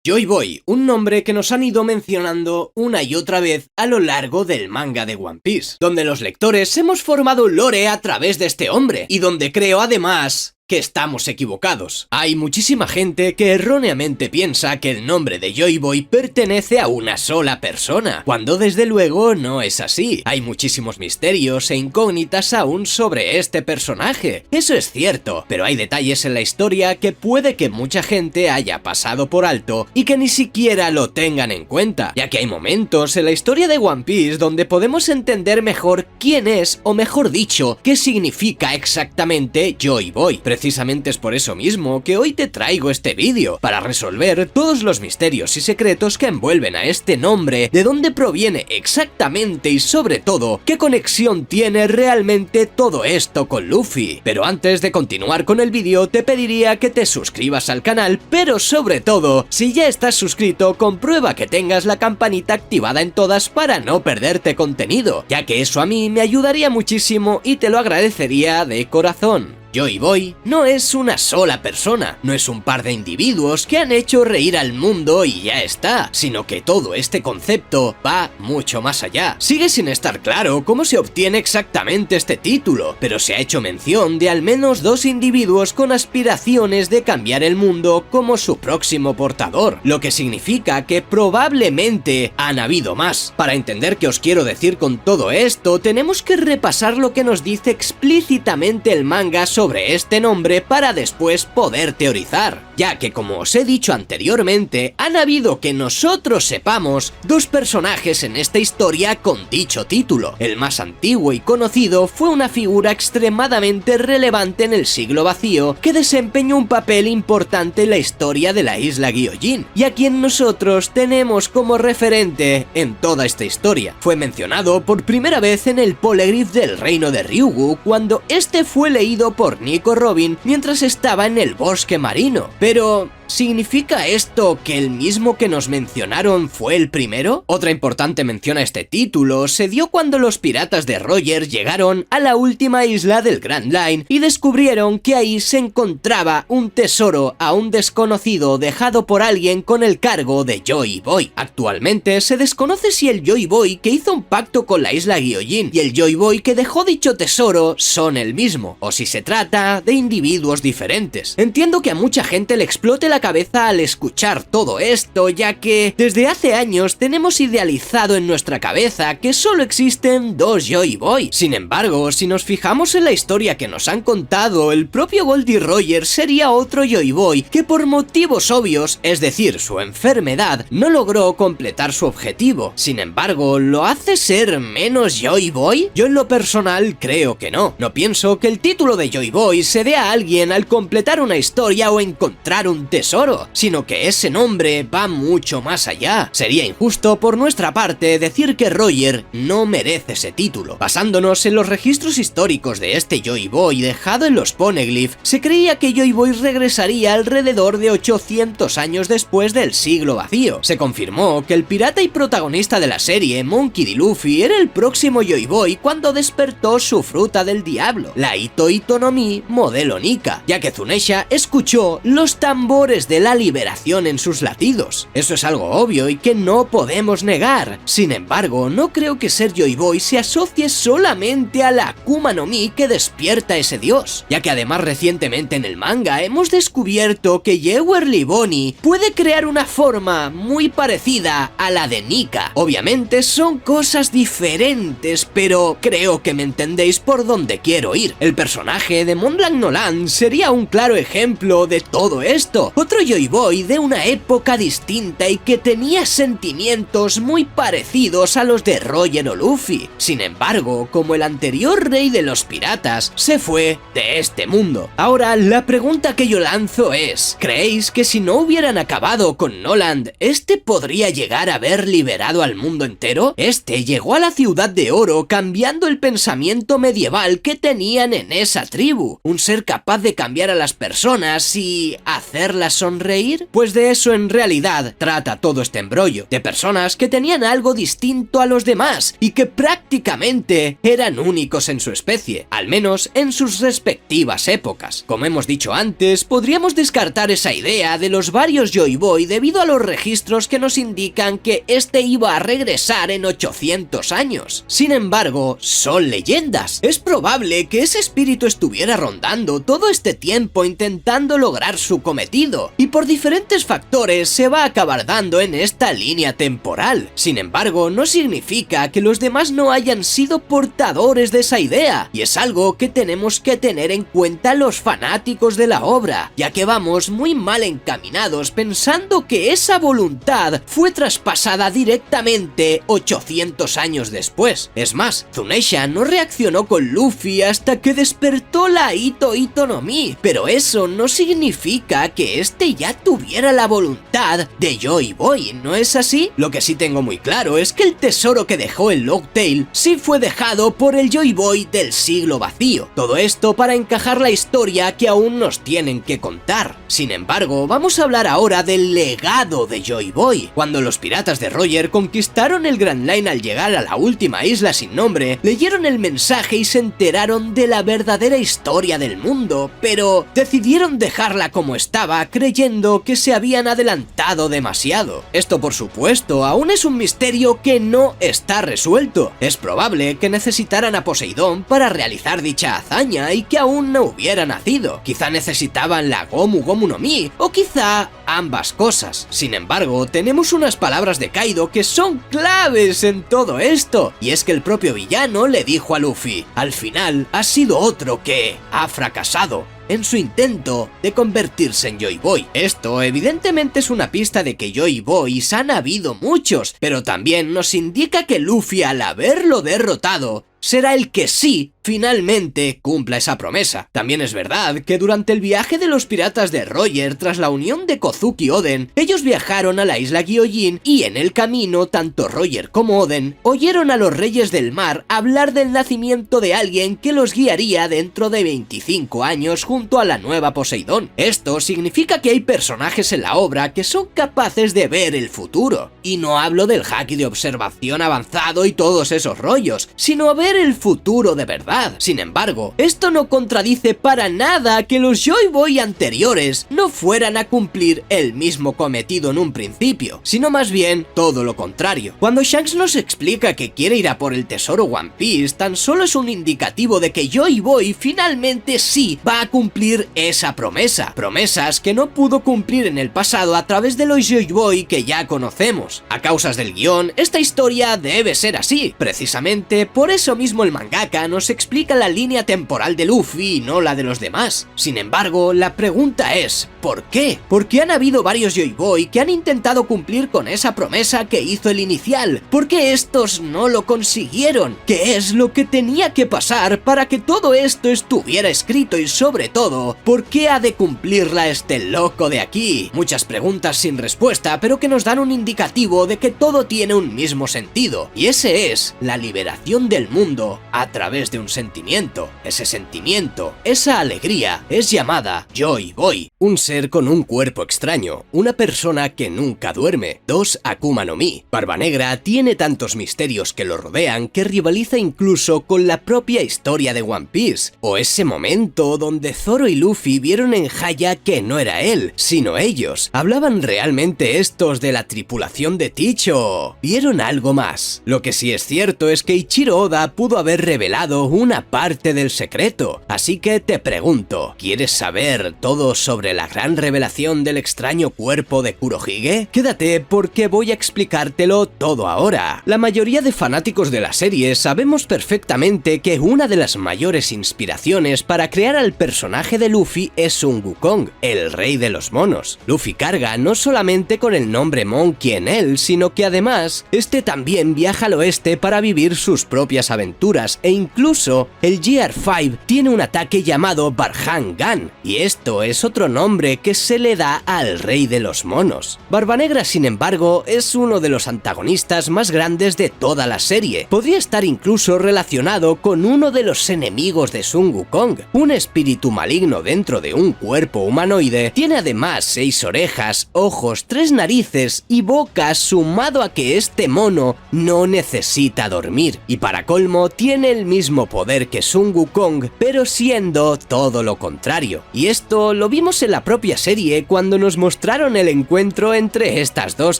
Joy Boy, un nombre que nos han ido mencionando una y otra vez a lo largo del manga de One Piece, donde los lectores hemos formado lore a través de este hombre, y donde creo además que estamos equivocados. Hay muchísima gente que erróneamente piensa que el nombre de Joy Boy pertenece a una sola persona, cuando desde luego no es así. Hay muchísimos misterios e incógnitas aún sobre este personaje. Eso es cierto, pero hay detalles en la historia que puede que mucha gente haya pasado por alto y que ni siquiera lo tengan en cuenta, ya que hay momentos en la historia de One Piece donde podemos entender mejor quién es, o mejor dicho, qué significa exactamente Joy Boy. Precisamente es por eso mismo que hoy te traigo este vídeo, para resolver todos los misterios y secretos que envuelven a este nombre, de dónde proviene exactamente y sobre todo, qué conexión tiene realmente todo esto con Luffy. Pero antes de continuar con el vídeo te pediría que te suscribas al canal, pero sobre todo, si ya estás suscrito, comprueba que tengas la campanita activada en todas para no perderte contenido, ya que eso a mí me ayudaría muchísimo y te lo agradecería de corazón. Joy Boy no es una sola persona, no es un par de individuos que han hecho reír al mundo y ya está, sino que todo este concepto va mucho más allá. Sigue sin estar claro cómo se obtiene exactamente este título, pero se ha hecho mención de al menos dos individuos con aspiraciones de cambiar el mundo como su próximo portador, lo que significa que probablemente han habido más. Para entender qué os quiero decir con todo esto, tenemos que repasar lo que nos dice explícitamente el manga sobre este nombre para después poder teorizar, ya que como os he dicho anteriormente, han habido que nosotros sepamos dos personajes en esta historia con dicho título. El más antiguo y conocido fue una figura extremadamente relevante en el siglo vacío que desempeñó un papel importante en la historia de la isla Gyojin, y a quien nosotros tenemos como referente en toda esta historia. Fue mencionado por primera vez en el Poneglyph del reino de Ryugu, cuando este fue leído por Nico Robin mientras estaba en el bosque marino. Pero ¿significa esto que el mismo que nos mencionaron fue el primero? Otra importante mención a este título se dio cuando los piratas de Roger llegaron a la última isla del Grand Line y descubrieron que ahí se encontraba un tesoro aún desconocido dejado por alguien con el cargo de Joy Boy. Actualmente se desconoce si el Joy Boy que hizo un pacto con la isla Gyojin y el Joy Boy que dejó dicho tesoro son el mismo, o si se trata de individuos diferentes. Entiendo que a mucha gente le explote la cabeza al escuchar todo esto, ya que desde hace años tenemos idealizado en nuestra cabeza que solo existen dos Joy Boy. Sin embargo, si nos fijamos en la historia que nos han contado, el propio Goldie Roger sería otro Joy Boy que por motivos obvios, es decir, su enfermedad, no logró completar su objetivo. Sin embargo, ¿lo hace ser menos Joy Boy? Yo en lo personal creo que no. No pienso que el título de Joy Boy se dé a alguien al completar una historia o encontrar un tesoro, sino que ese nombre va mucho más allá. Sería injusto por nuestra parte decir que Roger no merece ese título. Basándonos en los registros históricos de este Joy Boy dejado en los Poneglyph, se creía que Joy Boy regresaría alrededor de 800 años después del siglo vacío. Se confirmó que el pirata y protagonista de la serie, Monkey D. Luffy, era el próximo Joy Boy cuando despertó su fruta del diablo, la Ito Ito no Mi modelo Nika, ya que Zunesha escuchó los tambores de la liberación en sus latidos. Eso es algo obvio y que no podemos negar. Sin embargo, no creo que ser Joy Boy se asocie solamente a la Akuma no Mi que despierta ese dios, ya que además recientemente en el manga hemos descubierto que Yewerly Bonnie puede crear una forma muy parecida a la de Nika. Obviamente son cosas diferentes, pero creo que me entendéis por dónde quiero ir. El personaje de Monblanc Noland sería un claro ejemplo de todo esto. Otro Joy Boy de una época distinta y que tenía sentimientos muy parecidos a los de Roger o Luffy. Sin embargo, como el anterior rey de los piratas, se fue de este mundo. Ahora, la pregunta que yo lanzo es, ¿creéis que si no hubieran acabado con Noland, este podría llegar a haber liberado al mundo entero? Este llegó a la Ciudad de Oro cambiando el pensamiento medieval que tenían en esa tribu. Un ser capaz de cambiar a las personas y hacerlas sonreír? Pues de eso en realidad trata todo este embrollo, de personas que tenían algo distinto a los demás y que prácticamente eran únicos en su especie, al menos en sus respectivas épocas. Como hemos dicho antes, podríamos descartar esa idea de los varios Joy Boy debido a los registros que nos indican que este iba a regresar en 800 años. Sin embargo, son leyendas. Es probable que ese espíritu estuviera rondando todo este tiempo intentando lograr su cometido, y por diferentes factores se va a acabar dando en esta línea temporal. Sin embargo, no significa que los demás no hayan sido portadores de esa idea, y es algo que tenemos que tener en cuenta los fanáticos de la obra, ya que vamos muy mal encaminados pensando que esa voluntad fue traspasada directamente 800 años después. Es más, Zunesha no reaccionó con Luffy hasta que despertó la Ito Ito no Mi, pero eso no significa que este ya tuviera la voluntad de Joy Boy, ¿no es así? Lo que sí tengo muy claro es que el tesoro que dejó el Logtail sí fue dejado por el Joy Boy del siglo vacío. Todo esto para encajar la historia que aún nos tienen que contar. Sin embargo, vamos a hablar ahora del legado de Joy Boy. Cuando los piratas de Roger conquistaron el Grand Line al llegar a la última isla sin nombre, leyeron el mensaje y se enteraron de la verdadera historia del mundo, pero decidieron dejarla como estaba creyendo que se habían adelantado demasiado. Esto, por supuesto, aún es un misterio que no está resuelto. Es probable que necesitaran a Poseidón para realizar dicha hazaña y que aún no hubiera nacido. Quizá necesitaban la Gomu Gomu no Mi, o quizá ambas cosas. Sin embargo, tenemos unas palabras de Kaido que son claves en todo esto, y es que el propio villano le dijo a Luffy: al final ha sido otro que ha fracasado en su intento de convertirse en Joy Boy. Esto evidentemente es una pista de que Joy Boys han habido muchos, pero también nos indica que Luffy, al haberlo derrotado, será el que sí finalmente cumpla esa promesa. También es verdad que durante el viaje de los piratas de Roger tras la unión de Kozuki y Oden, ellos viajaron a la isla Gyojin y en el camino tanto Roger como Oden oyeron a los reyes del mar hablar del nacimiento de alguien que los guiaría dentro de 25 años junto a la nueva Poseidón. Esto significa que hay personajes en la obra que son capaces de ver el futuro. Y no hablo del haki de observación avanzado y todos esos rollos, sino ver el futuro de verdad. Sin embargo, esto no contradice para nada que los Joy Boy anteriores no fueran a cumplir el mismo cometido en un principio, sino más bien todo lo contrario. Cuando Shanks nos explica que quiere ir a por el tesoro One Piece, tan solo es un indicativo de que Joy Boy finalmente sí va a cumplir esa promesa. Promesas que no pudo cumplir en el pasado a través de los Joy Boy que ya conocemos. A causas del guión, esta historia debe ser así. Precisamente por eso mismo el mangaka nos explica la línea temporal de Luffy y no la de los demás. Sin embargo, la pregunta es ¿por qué? Porque han habido varios Joy Boy que han intentado cumplir con esa promesa que hizo el inicial. ¿Por qué estos no lo consiguieron? ¿Qué es lo que tenía que pasar para que todo esto estuviera escrito? Y sobre todo, ¿por qué ha de cumplirla este loco de aquí? Muchas preguntas sin respuesta, pero que nos dan un indicativo de que todo tiene un mismo sentido, y ese es la liberación del mundo a través de un sentimiento. Ese sentimiento, esa alegría, es llamada Joy Boy. Un ser con un cuerpo extraño, una persona que nunca duerme, dos Akuma no Mi. Barba Negra tiene tantos misterios que lo rodean que rivaliza incluso con la propia historia de One Piece, o ese momento donde Zoro y Luffy vieron en Haya que no era él, sino ellos. ¿Hablaban realmente estos de la tripulación de Teach o vieron algo más? Lo que sí es cierto es que Ichiro Oda pudo haber revelado una parte del secreto, así que te pregunto, ¿quieres saber todo sobre la gran revelación del extraño cuerpo de Kurohige? Quédate porque voy a explicártelo todo ahora. La mayoría de fanáticos de la serie sabemos perfectamente que una de las mayores inspiraciones para crear al personaje de Luffy es Sun Wukong, el rey de los monos. Luffy carga no solamente con el nombre Monkey en él, sino que además este también viaja al oeste para vivir sus propias aventuras e incluso eso, el GR5 tiene un ataque llamado Barhan Gun, y esto es otro nombre que se le da al rey de los monos. Barba Negra, sin embargo, es uno de los antagonistas más grandes de toda la serie. Podría estar incluso relacionado con uno de los enemigos de Sun Wukong. Un espíritu maligno dentro de un cuerpo humanoide tiene además 6 orejas, ojos, 3 narices y bocas, sumado a que este mono no necesita dormir. Y para colmo, tiene el mismo poder que Sun Wukong, pero siendo todo lo contrario. Y esto lo vimos en la propia serie cuando nos mostraron el encuentro entre estas dos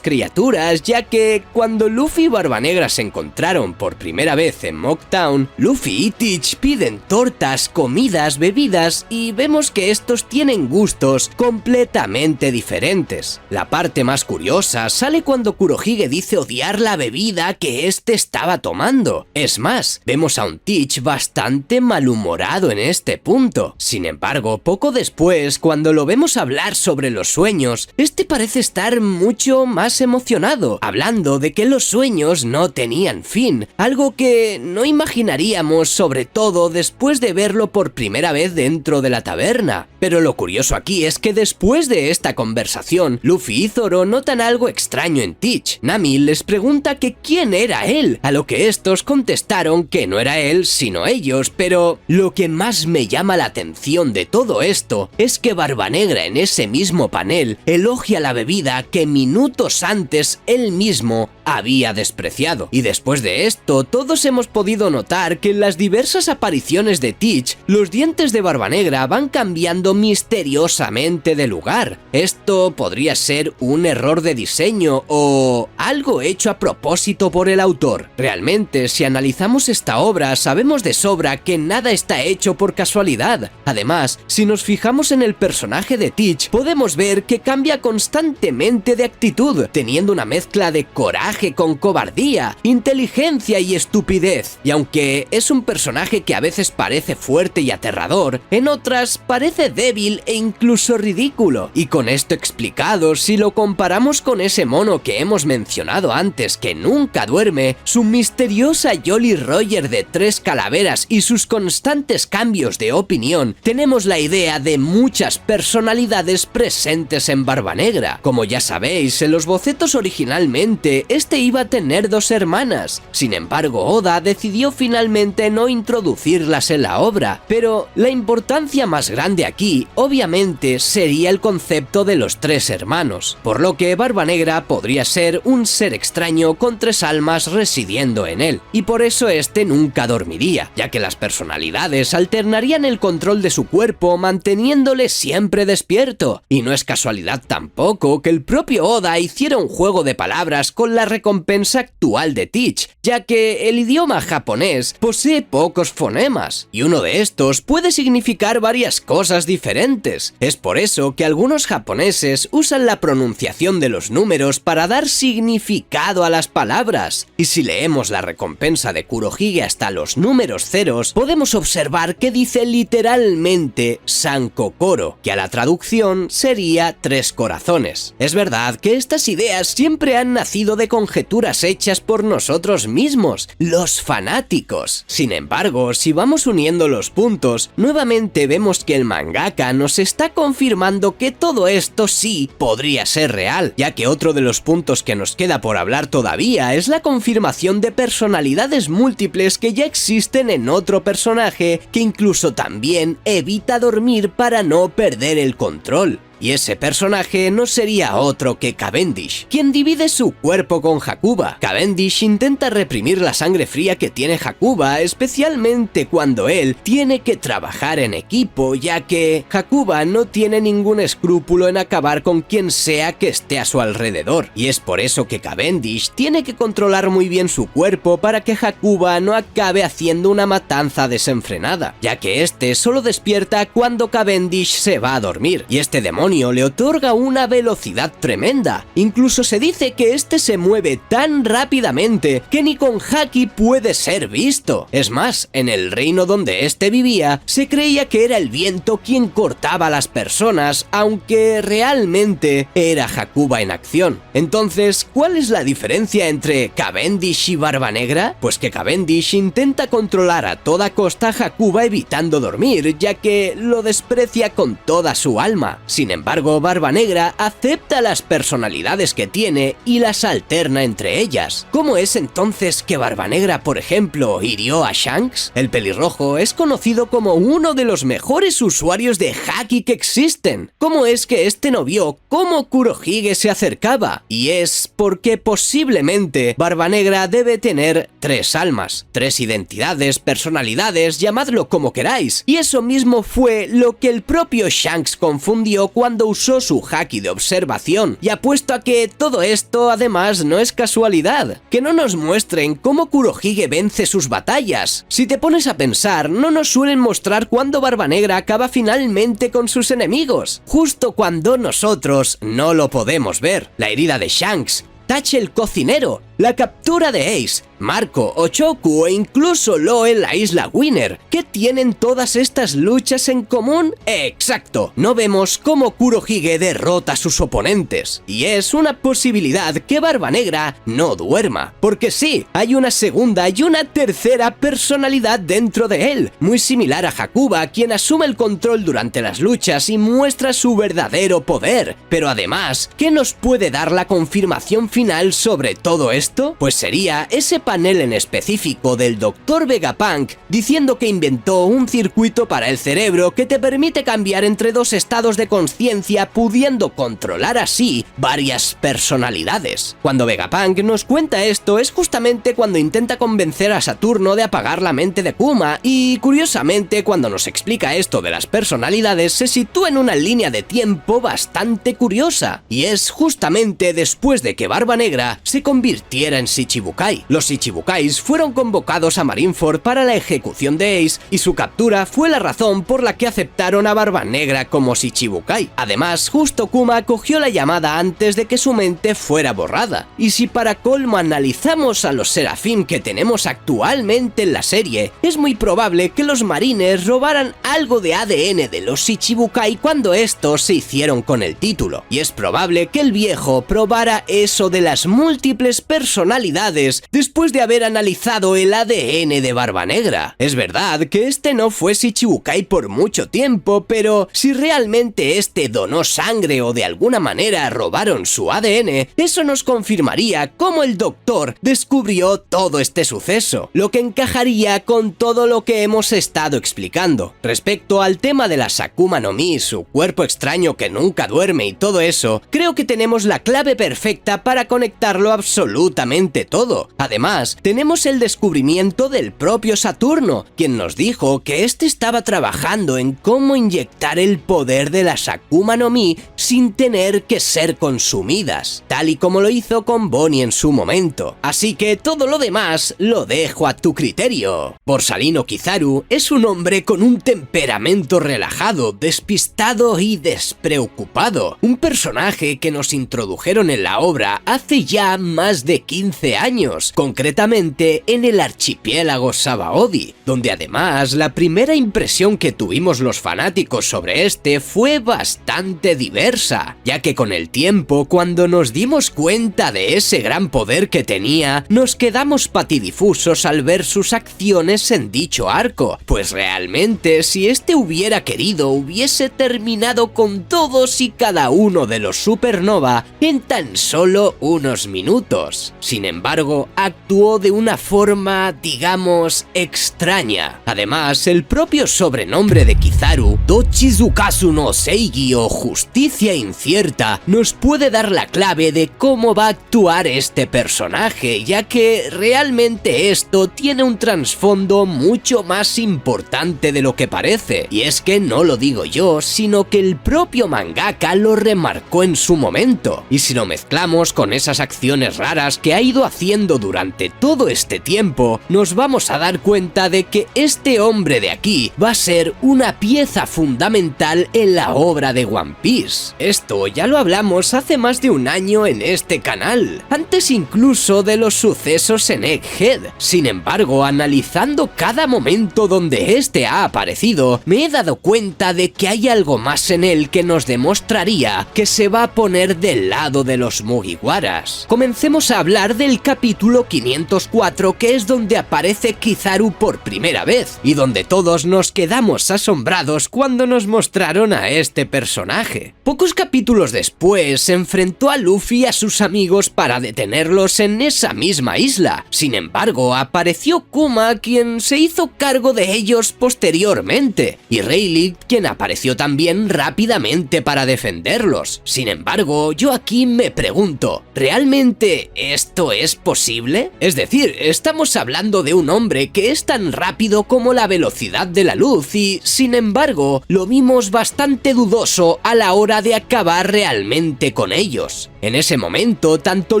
criaturas, ya que cuando Luffy y Barba Negra se encontraron por primera vez en Mocktown, Luffy y Teach piden tortas, comidas, bebidas y vemos que estos tienen gustos completamente diferentes. La parte más curiosa sale cuando Kurohige dice odiar la bebida que este estaba tomando. Es más, vemos a un Teach bastante malhumorado en este punto. Sin embargo, poco después, cuando lo vemos hablar sobre los sueños, este parece estar mucho más emocionado, hablando de que los sueños no tenían fin, algo que no imaginaríamos, sobre todo después de verlo por primera vez dentro de la taberna. Pero lo curioso aquí es que después de esta conversación, Luffy y Zoro notan algo extraño en Teach. Nami les pregunta que quién era él, a lo que estos contestaron que no era él sino ellos, pero lo que más me llama la atención de todo esto es que Barba Negra en ese mismo panel elogia la bebida que minutos antes él mismo había despreciado. Y después de esto, todos hemos podido notar que en las diversas apariciones de Teach, los dientes de Barba Negra van cambiando misteriosamente de lugar. Esto podría ser un error de diseño o algo hecho a propósito por el autor. Realmente, si analizamos esta obra, sabemos de sobra que nada está hecho por casualidad. Además, si nos fijamos en el personaje de Teach, podemos ver que cambia constantemente de actitud, teniendo una mezcla de coraje con cobardía, inteligencia y estupidez. Y aunque es un personaje que a veces parece fuerte y aterrador, en otras parece débil e incluso ridículo. Y con esto explicado, si lo comparamos con ese mono que hemos mencionado antes que nunca duerme, su misteriosa Jolly Roger de 3 calaveras y sus constantes cambios de opinión, tenemos la idea de muchas personalidades presentes en Barba Negra. Como ya sabéis, en los bocetos originalmente este iba a tener 2 hermanas. Sin embargo, Oda decidió finalmente no introducirlas en la obra, pero la importancia más grande aquí, obviamente, sería el concepto de los 3 hermanos, por lo que Barba Negra podría ser un ser extraño con 3 almas residiendo en él, y por eso este nunca dormiría, ya que las personalidades alternarían el control de su cuerpo manteniéndole siempre despierto. Y no es casualidad tampoco que el propio Oda hiciera un juego de palabras con la recompensa actual de Teach, ya que el idioma japonés posee pocos fonemas, y uno de estos puede significar varias cosas diferentes. Es por eso que algunos japoneses usan la pronunciación de los números para dar significado a las palabras, y si leemos la recompensa de Kurohige hasta los números ceros, podemos observar que dice literalmente Sankokoro, que a la traducción sería 3 corazones. Es verdad que estas ideas siempre han nacido de conjeturas hechas por nosotros mismos, los fanáticos. Sin embargo, si vamos uniendo los puntos, nuevamente vemos que el mangaka nos está confirmando que todo esto sí podría ser real, ya que otro de los puntos que nos queda por hablar todavía es la confirmación de personalidades múltiples que ya existen en otro personaje que incluso también evita dormir para no perder el control. Y ese personaje no sería otro que Cavendish, quien divide su cuerpo con Hakuba. Cavendish intenta reprimir la sangre fría que tiene Hakuba, especialmente cuando él tiene que trabajar en equipo, ya que Hakuba no tiene ningún escrúpulo en acabar con quien sea que esté a su alrededor. Y es por eso que Cavendish tiene que controlar muy bien su cuerpo para que Hakuba no acabe haciendo una matanza desenfrenada, ya que este solo despierta cuando Cavendish se va a dormir, y este demonio demonio le otorga una velocidad tremenda. Incluso se dice que este se mueve tan rápidamente que ni con haki puede ser visto. Es más, en el reino donde este vivía, se creía que era el viento quien cortaba a las personas, aunque realmente era Hakuba en acción. Entonces, ¿cuál es la diferencia entre Cavendish y Barbanegra? Pues que Cavendish intenta controlar a toda costa a Hakuba evitando dormir, ya que lo desprecia con toda su alma. Sin embargo, Barbanegra acepta las personalidades que tiene y las alterna entre ellas. ¿Cómo es entonces que Barbanegra, por ejemplo, hirió a Shanks? El pelirrojo es conocido como uno de los mejores usuarios de haki que existen. ¿Cómo es que este no vio cómo Kurohige se acercaba? Y es porque posiblemente Barbanegra debe tener 3 almas, 3 identidades, personalidades, llamadlo como queráis. Y eso mismo fue lo que el propio Shanks confundió cuando usó su haki de observación. Y apuesto a que todo esto además no es casualidad. Que no nos muestren cómo Kurohige vence sus batallas. Si te pones a pensar, no nos suelen mostrar cuando Barbanegra acaba finalmente con sus enemigos, justo cuando nosotros no lo podemos ver. La herida de Shanks, Tache el cocinero, la captura de Ace, Marco, Ochoku e incluso Law en la isla Winner. ¿Qué tienen todas estas luchas en común? ¡Exacto! No vemos cómo Kurohige derrota a sus oponentes. Y es una posibilidad que Barbanegra no duerma. Porque sí, hay una segunda y una tercera personalidad dentro de él, muy similar a Hakuba, quien asume el control durante las luchas y muestra su verdadero poder. Pero además, ¿qué nos puede dar la confirmación final sobre todo esto? Pues sería ese panel en específico del Dr. Vegapunk diciendo que inventó un circuito para el cerebro que te permite cambiar entre 2 estados de conciencia, pudiendo controlar así varias personalidades. Cuando Vegapunk nos cuenta esto es justamente cuando intenta convencer a Saturno de apagar la mente de Kuma, y curiosamente cuando nos explica esto de las personalidades se sitúa en una línea de tiempo bastante curiosa, y es justamente después de que Barbanegra se convirtiera en Shichibukai. Los Shichibukais fueron convocados a Marineford para la ejecución de Ace y su captura fue la razón por la que aceptaron a Barbanegra como Shichibukai. Además, justo Kuma cogió la llamada antes de que su mente fuera borrada. Y si para colmo analizamos a los Seraphim que tenemos actualmente en la serie, es muy probable que los marines robaran algo de ADN de los Shichibukai cuando estos se hicieron con el título. Y es probable que el viejo probara eso de las múltiples personalidades después de haber analizado el ADN de Barbanegra. Es verdad que este no fue Shichibukai por mucho tiempo, pero si realmente este donó sangre o de alguna manera robaron su ADN, eso nos confirmaría cómo el doctor descubrió todo este suceso, lo que encajaría con todo lo que hemos estado explicando. Respecto al tema de la Sakuma no Mi, su cuerpo extraño que nunca duerme y todo eso, creo que tenemos la clave perfecta para conectarlo absolutamente todo. Además, tenemos el descubrimiento del propio Saturno, quien nos dijo que este estaba trabajando en cómo inyectar el poder de la Sakuma no Mi sin tener que ser consumidas, tal y como lo hizo con Bonnie en su momento. Así que todo lo demás lo dejo a tu criterio. Borsalino Kizaru es un hombre con un temperamento relajado, despistado y despreocupado, un personaje que nos introdujeron en la obra hace ya más de 15 años, concretamente en el archipiélago Sabaody, donde además la primera impresión que tuvimos los fanáticos sobre este fue bastante diversa, ya que con el tiempo, cuando nos dimos cuenta de ese gran poder que tenía, nos quedamos patidifusos al ver sus acciones en dicho arco, pues realmente si este hubiera querido hubiese terminado con todos y cada uno de los Supernova en tan solo unos minutos. Sin embargo, actuó de una forma, digamos, extraña. Además, el propio sobrenombre de Kizaru, Dochizukasu no Seigi o Justicia Incierta, nos puede dar la clave de cómo va a actuar este personaje, ya que realmente esto tiene un trasfondo mucho más importante de lo que parece. Y es que no lo digo yo, sino que el propio mangaka lo remarcó en su momento. Y si lo mezclamos con esas acciones raras que ha ido haciendo durante todo este tiempo, nos vamos a dar cuenta de que este hombre de aquí va a ser una pieza fundamental en la obra de One Piece. Esto ya lo hablamos hace más de un año en este canal, antes incluso de los sucesos en Egghead. Sin embargo, analizando cada momento donde este ha aparecido, me he dado cuenta de que hay algo más en él que nos demostraría que se va a poner del lado de los Mugiwaras. Comencemos a hablar del capítulo 504, que es donde aparece Kizaru por primera vez, y donde todos nos quedamos asombrados cuando nos mostraron a este personaje. Pocos capítulos después se enfrentó a Luffy y a sus amigos para detenerlos en esa misma isla. Sin embargo, apareció Kuma, quien se hizo cargo de ellos posteriormente, y Rayleigh, quien apareció también rápidamente para defenderlos. Sin embargo, yo aquí me pregunto, ¿realmente esto es posible? Es decir, estamos hablando de un hombre que es tan rápido como la velocidad de la luz y, sin embargo, lo vimos bastante dudoso a la hora de acabar realmente con ellos. En ese momento, tanto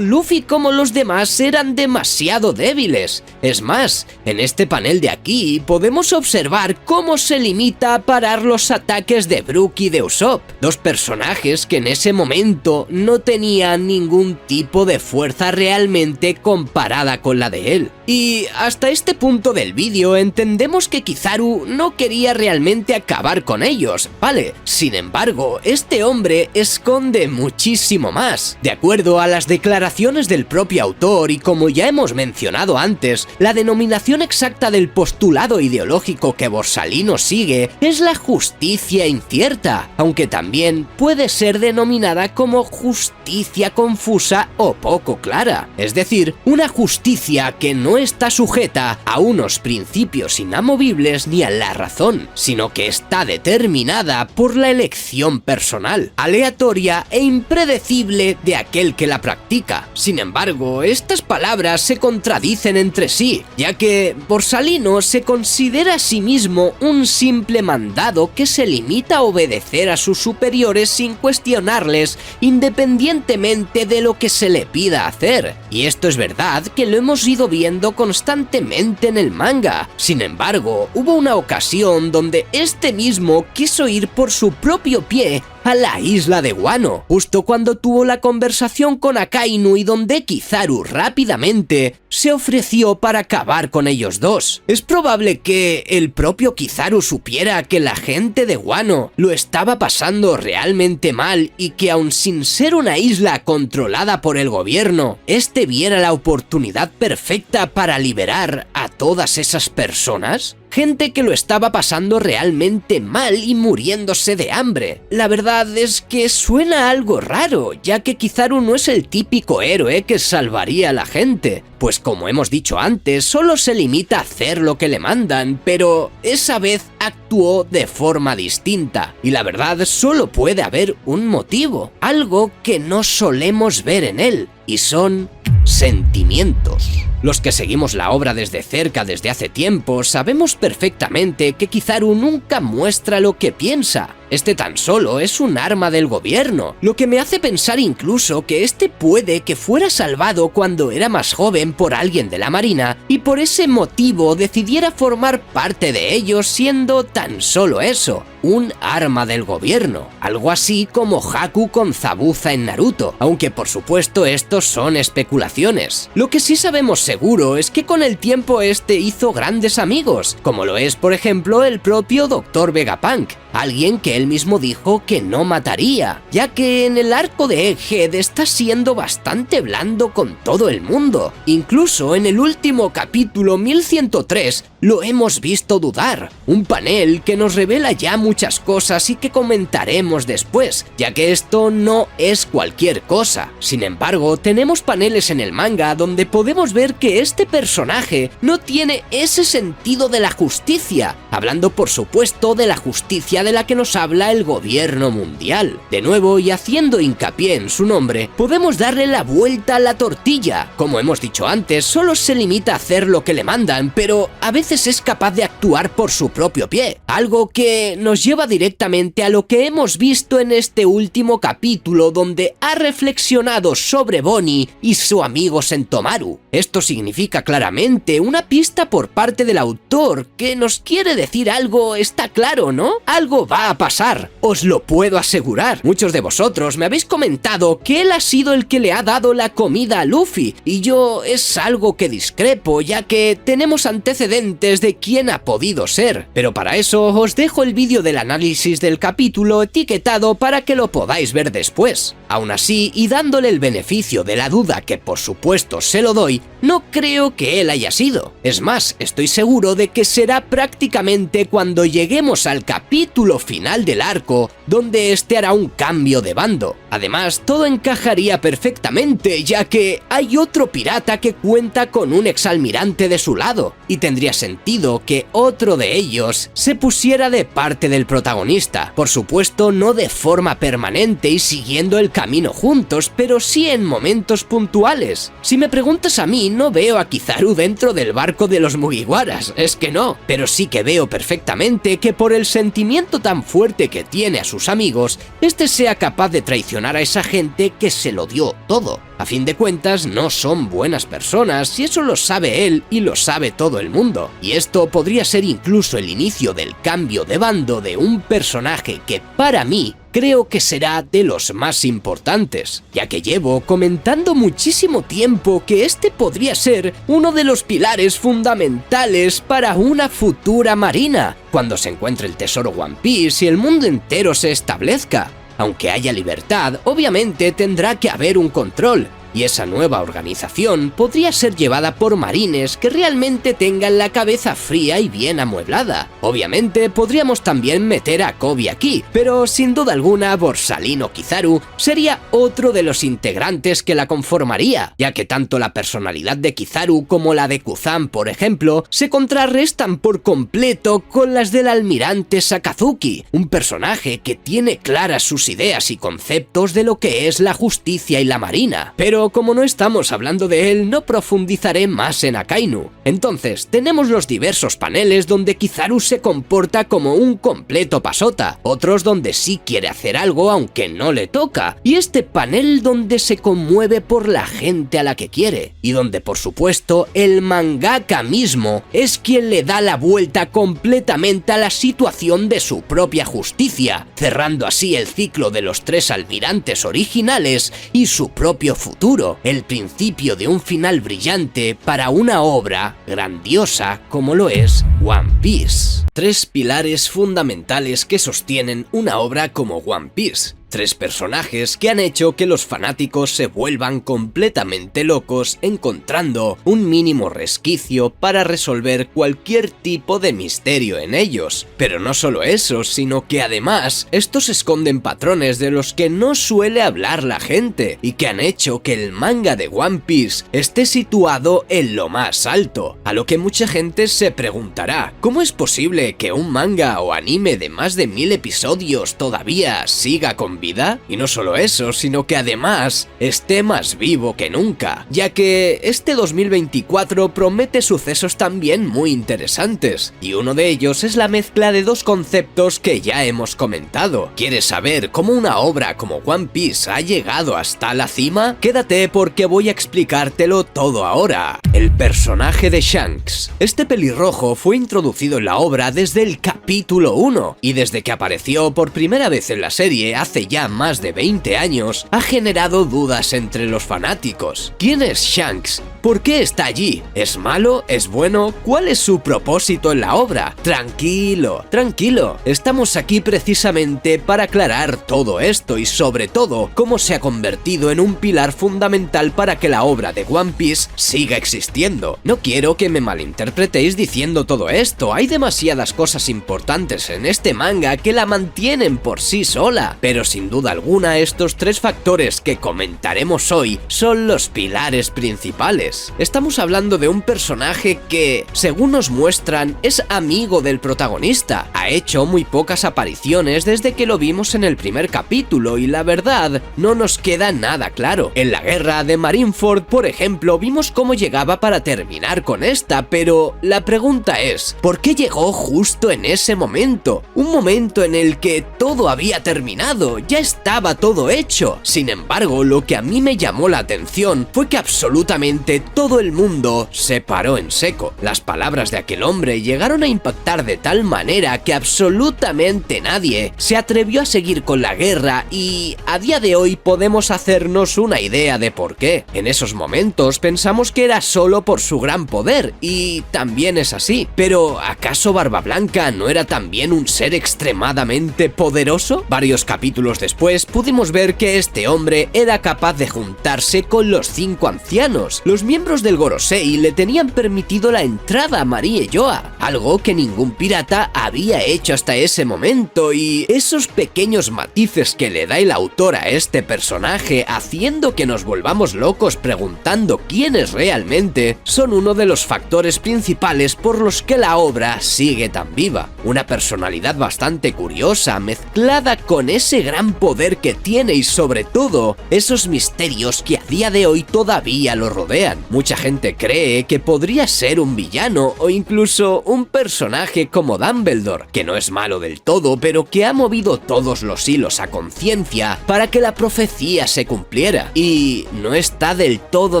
Luffy como los demás eran demasiado débiles. Es más, en este panel de aquí podemos observar cómo se limita a parar los ataques de Brook y de Usopp, dos personajes que en ese momento no tenían ningún tipo de fuerza realmente comparada con la de él. Y hasta este punto del vídeo entendemos que Kizaru no quería realmente acabar con ellos, ¿vale? Sin embargo, este hombre esconde muchísimo más. De acuerdo a las declaraciones del propio autor y como ya hemos mencionado antes, la denominación exacta del postulado ideológico que Borsalino sigue es la justicia incierta, aunque también puede ser denominada como justicia confusa o poco clara, es decir, una justicia que no está sujeta a unos principios inamovibles ni a la razón, sino que está determinada por la elección personal, aleatoria e impredecible de aquel que la practica. Sin embargo, estas palabras se contradicen entre sí, ya que Borsalino se considera a sí mismo un simple mandado que se limita a obedecer a sus superiores sin cuestionarles, independientemente de lo que se le pida hacer. Y esto es verdad que lo hemos ido viendo constantemente en el manga. Sin embargo, hubo una ocasión donde este mismo quiso ir por su propio pie a la isla de Wano, justo cuando tuvo la conversación con Akainu y donde Kizaru rápidamente se ofreció para acabar con ellos dos. Es probable que el propio Kizaru supiera que la gente de Wano lo estaba pasando realmente mal y que aun sin ser una isla controlada por el gobierno, este viera la oportunidad perfecta para liberar a todas esas personas. Gente que lo estaba pasando realmente mal y muriéndose de hambre. La verdad es que suena algo raro, ya que Kizaru no es el típico héroe que salvaría a la gente, pues como hemos dicho antes, solo se limita a hacer lo que le mandan, pero esa vez actuó de forma distinta, y la verdad solo puede haber un motivo, algo que no solemos ver en él, y son sentimientos. Los que seguimos la obra desde cerca desde hace tiempo sabemos perfectamente que Kizaru nunca muestra lo que piensa. Este tan solo es un arma del gobierno, lo que me hace pensar incluso que este puede que fuera salvado cuando era más joven por alguien de la marina y por ese motivo decidiera formar parte de ellos siendo tan solo eso, un arma del gobierno, algo así como Haku con Zabuza en Naruto, aunque por supuesto estos son especulaciones. Lo que sí sabemos seguro es que con el tiempo este hizo grandes amigos, como lo es por ejemplo el propio Dr. Vegapunk, alguien que él mismo dijo que no mataría, ya que en el arco de Egghead está siendo bastante blando con todo el mundo. Incluso en el último capítulo 1103 lo hemos visto dudar, un panel que nos revela ya muchas cosas y que comentaremos después, ya que esto no es cualquier cosa. Sin embargo, tenemos paneles en el manga donde podemos ver que este personaje no tiene ese sentido de la justicia, hablando por supuesto de la justicia de la que nos habla el gobierno mundial. De nuevo, y haciendo hincapié en su nombre, podemos darle la vuelta a la tortilla. Como hemos dicho antes, solo se limita a hacer lo que le mandan, pero a veces es capaz de actuar por su propio pie, algo que nos nos lleva directamente a lo que hemos visto en este último capítulo, donde ha reflexionado sobre Bonnie y su amigo Sentomaru. Esto significa claramente una pista por parte del autor que nos quiere decir algo, está claro, ¿no? Algo va a pasar, os lo puedo asegurar. Muchos de vosotros me habéis comentado que él ha sido el que le ha dado la comida a Luffy, y yo es algo que discrepo, ya que tenemos antecedentes de quién ha podido ser. Pero para eso os dejo el vídeo del análisis del capítulo etiquetado para que lo podáis ver después. Aún así, y dándole el beneficio de la duda, que por supuesto se lo doy, no creo que él haya sido. Es más, estoy seguro de que será prácticamente cuando lleguemos al capítulo final del arco, donde este hará un cambio de bando. Además, todo encajaría perfectamente, ya que hay otro pirata que cuenta con un exalmirante de su lado, y tendría sentido que otro de ellos se pusiera de parte del protagonista. Por supuesto, no de forma permanente y siguiendo el camino juntos, pero sí en momentos puntuales. Si me preguntas a mí, no veo a Kizaru dentro del barco de los Mugiwaras, es que no, pero sí que veo perfectamente que por el sentimiento tan fuerte que tiene a sus amigos, este sea capaz de traicionar a esa gente que se lo dio todo. A fin de cuentas, no son buenas personas, y eso lo sabe él y lo sabe todo el mundo. Y esto podría ser incluso el inicio del cambio de bando de un personaje que, para mí, creo que será de los más importantes, ya que llevo comentando muchísimo tiempo que este podría ser uno de los pilares fundamentales para una futura marina, cuando se encuentre el tesoro One Piece y el mundo entero se establezca. Aunque haya libertad, obviamente tendrá que haber un control, y esa nueva organización podría ser llevada por marines que realmente tengan la cabeza fría y bien amueblada. Obviamente podríamos también meter a Koby aquí, pero sin duda alguna Borsalino Kizaru sería otro de los integrantes que la conformaría, ya que tanto la personalidad de Kizaru como la de Kuzan, por ejemplo, se contrarrestan por completo con las del almirante Sakazuki, un personaje que tiene claras sus ideas y conceptos de lo que es la justicia y la marina. Pero como no estamos hablando de él, no profundizaré más en Akainu. Entonces, tenemos los diversos paneles donde Kizaru se comporta como un completo pasota, otros donde sí quiere hacer algo aunque no le toca, y este panel donde se conmueve por la gente a la que quiere, y donde por supuesto el mangaka mismo es quien le da la vuelta completamente a la situación de su propia justicia, cerrando así el ciclo de los tres almirantes originales y su propio futuro. El principio de un final brillante para una obra grandiosa como lo es One Piece. Tres pilares fundamentales que sostienen una obra como One Piece. Tres personajes que han hecho que los fanáticos se vuelvan completamente locos encontrando un mínimo resquicio para resolver cualquier tipo de misterio en ellos. Pero no solo eso, sino que además estos esconden patrones de los que no suele hablar la gente y que han hecho que el manga de One Piece esté situado en lo más alto. A lo que mucha gente se preguntará, ¿cómo es posible que un manga o anime de más de 1000 episodios todavía siga con vida? Y no solo eso, sino que además esté más vivo que nunca, ya que este 2024 promete sucesos también muy interesantes, y uno de ellos es la mezcla de dos conceptos que ya hemos comentado. ¿Quieres saber cómo una obra como One Piece ha llegado hasta la cima? Quédate porque voy a explicártelo todo ahora. El personaje de Shanks. Este pelirrojo fue introducido en la obra desde el capítulo 1, y desde que apareció por primera vez en la serie hace ya más de 20 años, ha generado dudas entre los fanáticos. ¿Quién es Shanks? ¿Por qué está allí? ¿Es malo? ¿Es bueno? ¿Cuál es su propósito en la obra? Tranquilo, tranquilo. Estamos aquí precisamente para aclarar todo esto y sobre todo cómo se ha convertido en un pilar fundamental para que la obra de One Piece siga existiendo. No quiero que me malinterpretéis diciendo todo esto, hay demasiadas cosas importantes en este manga que la mantienen por sí sola, pero si sin duda alguna estos tres factores que comentaremos hoy son los pilares principales. Estamos hablando de un personaje que, según nos muestran, es amigo del protagonista. Ha hecho muy pocas apariciones desde que lo vimos en el primer capítulo y la verdad no nos queda nada claro. En la guerra de Marineford, por ejemplo, vimos cómo llegaba para terminar con esta, pero la pregunta es, ¿por qué llegó justo en ese momento? Un momento en el que todo había terminado, ya estaba todo hecho. Sin embargo, lo que a mí me llamó la atención fue que absolutamente todo el mundo se paró en seco. Las palabras de aquel hombre llegaron a impactar de tal manera que absolutamente nadie se atrevió a seguir con la guerra y a día de hoy podemos hacernos una idea de por qué. En esos momentos pensamos que era solo por su gran poder y también es así. Pero ¿acaso Barba Blanca no era también un ser extremadamente poderoso? Varios capítulos después pudimos ver que este hombre era capaz de juntarse con los 5 ancianos. Los miembros del Gorosei le tenían permitido la entrada a Marie Yoa, algo que ningún pirata había hecho hasta ese momento, y esos pequeños matices que le da el autor a este personaje, haciendo que nos volvamos locos preguntando quién es realmente, son uno de los factores principales por los que la obra sigue tan viva. Una personalidad bastante curiosa, mezclada con ese gran poder que tiene y sobre todo, esos misterios que a día de hoy todavía lo rodean. Mucha gente cree que podría ser un villano o incluso un personaje como Dumbledore, que no es malo del todo, pero que ha movido todos los hilos a conciencia para que la profecía se cumpliera. Y no está del todo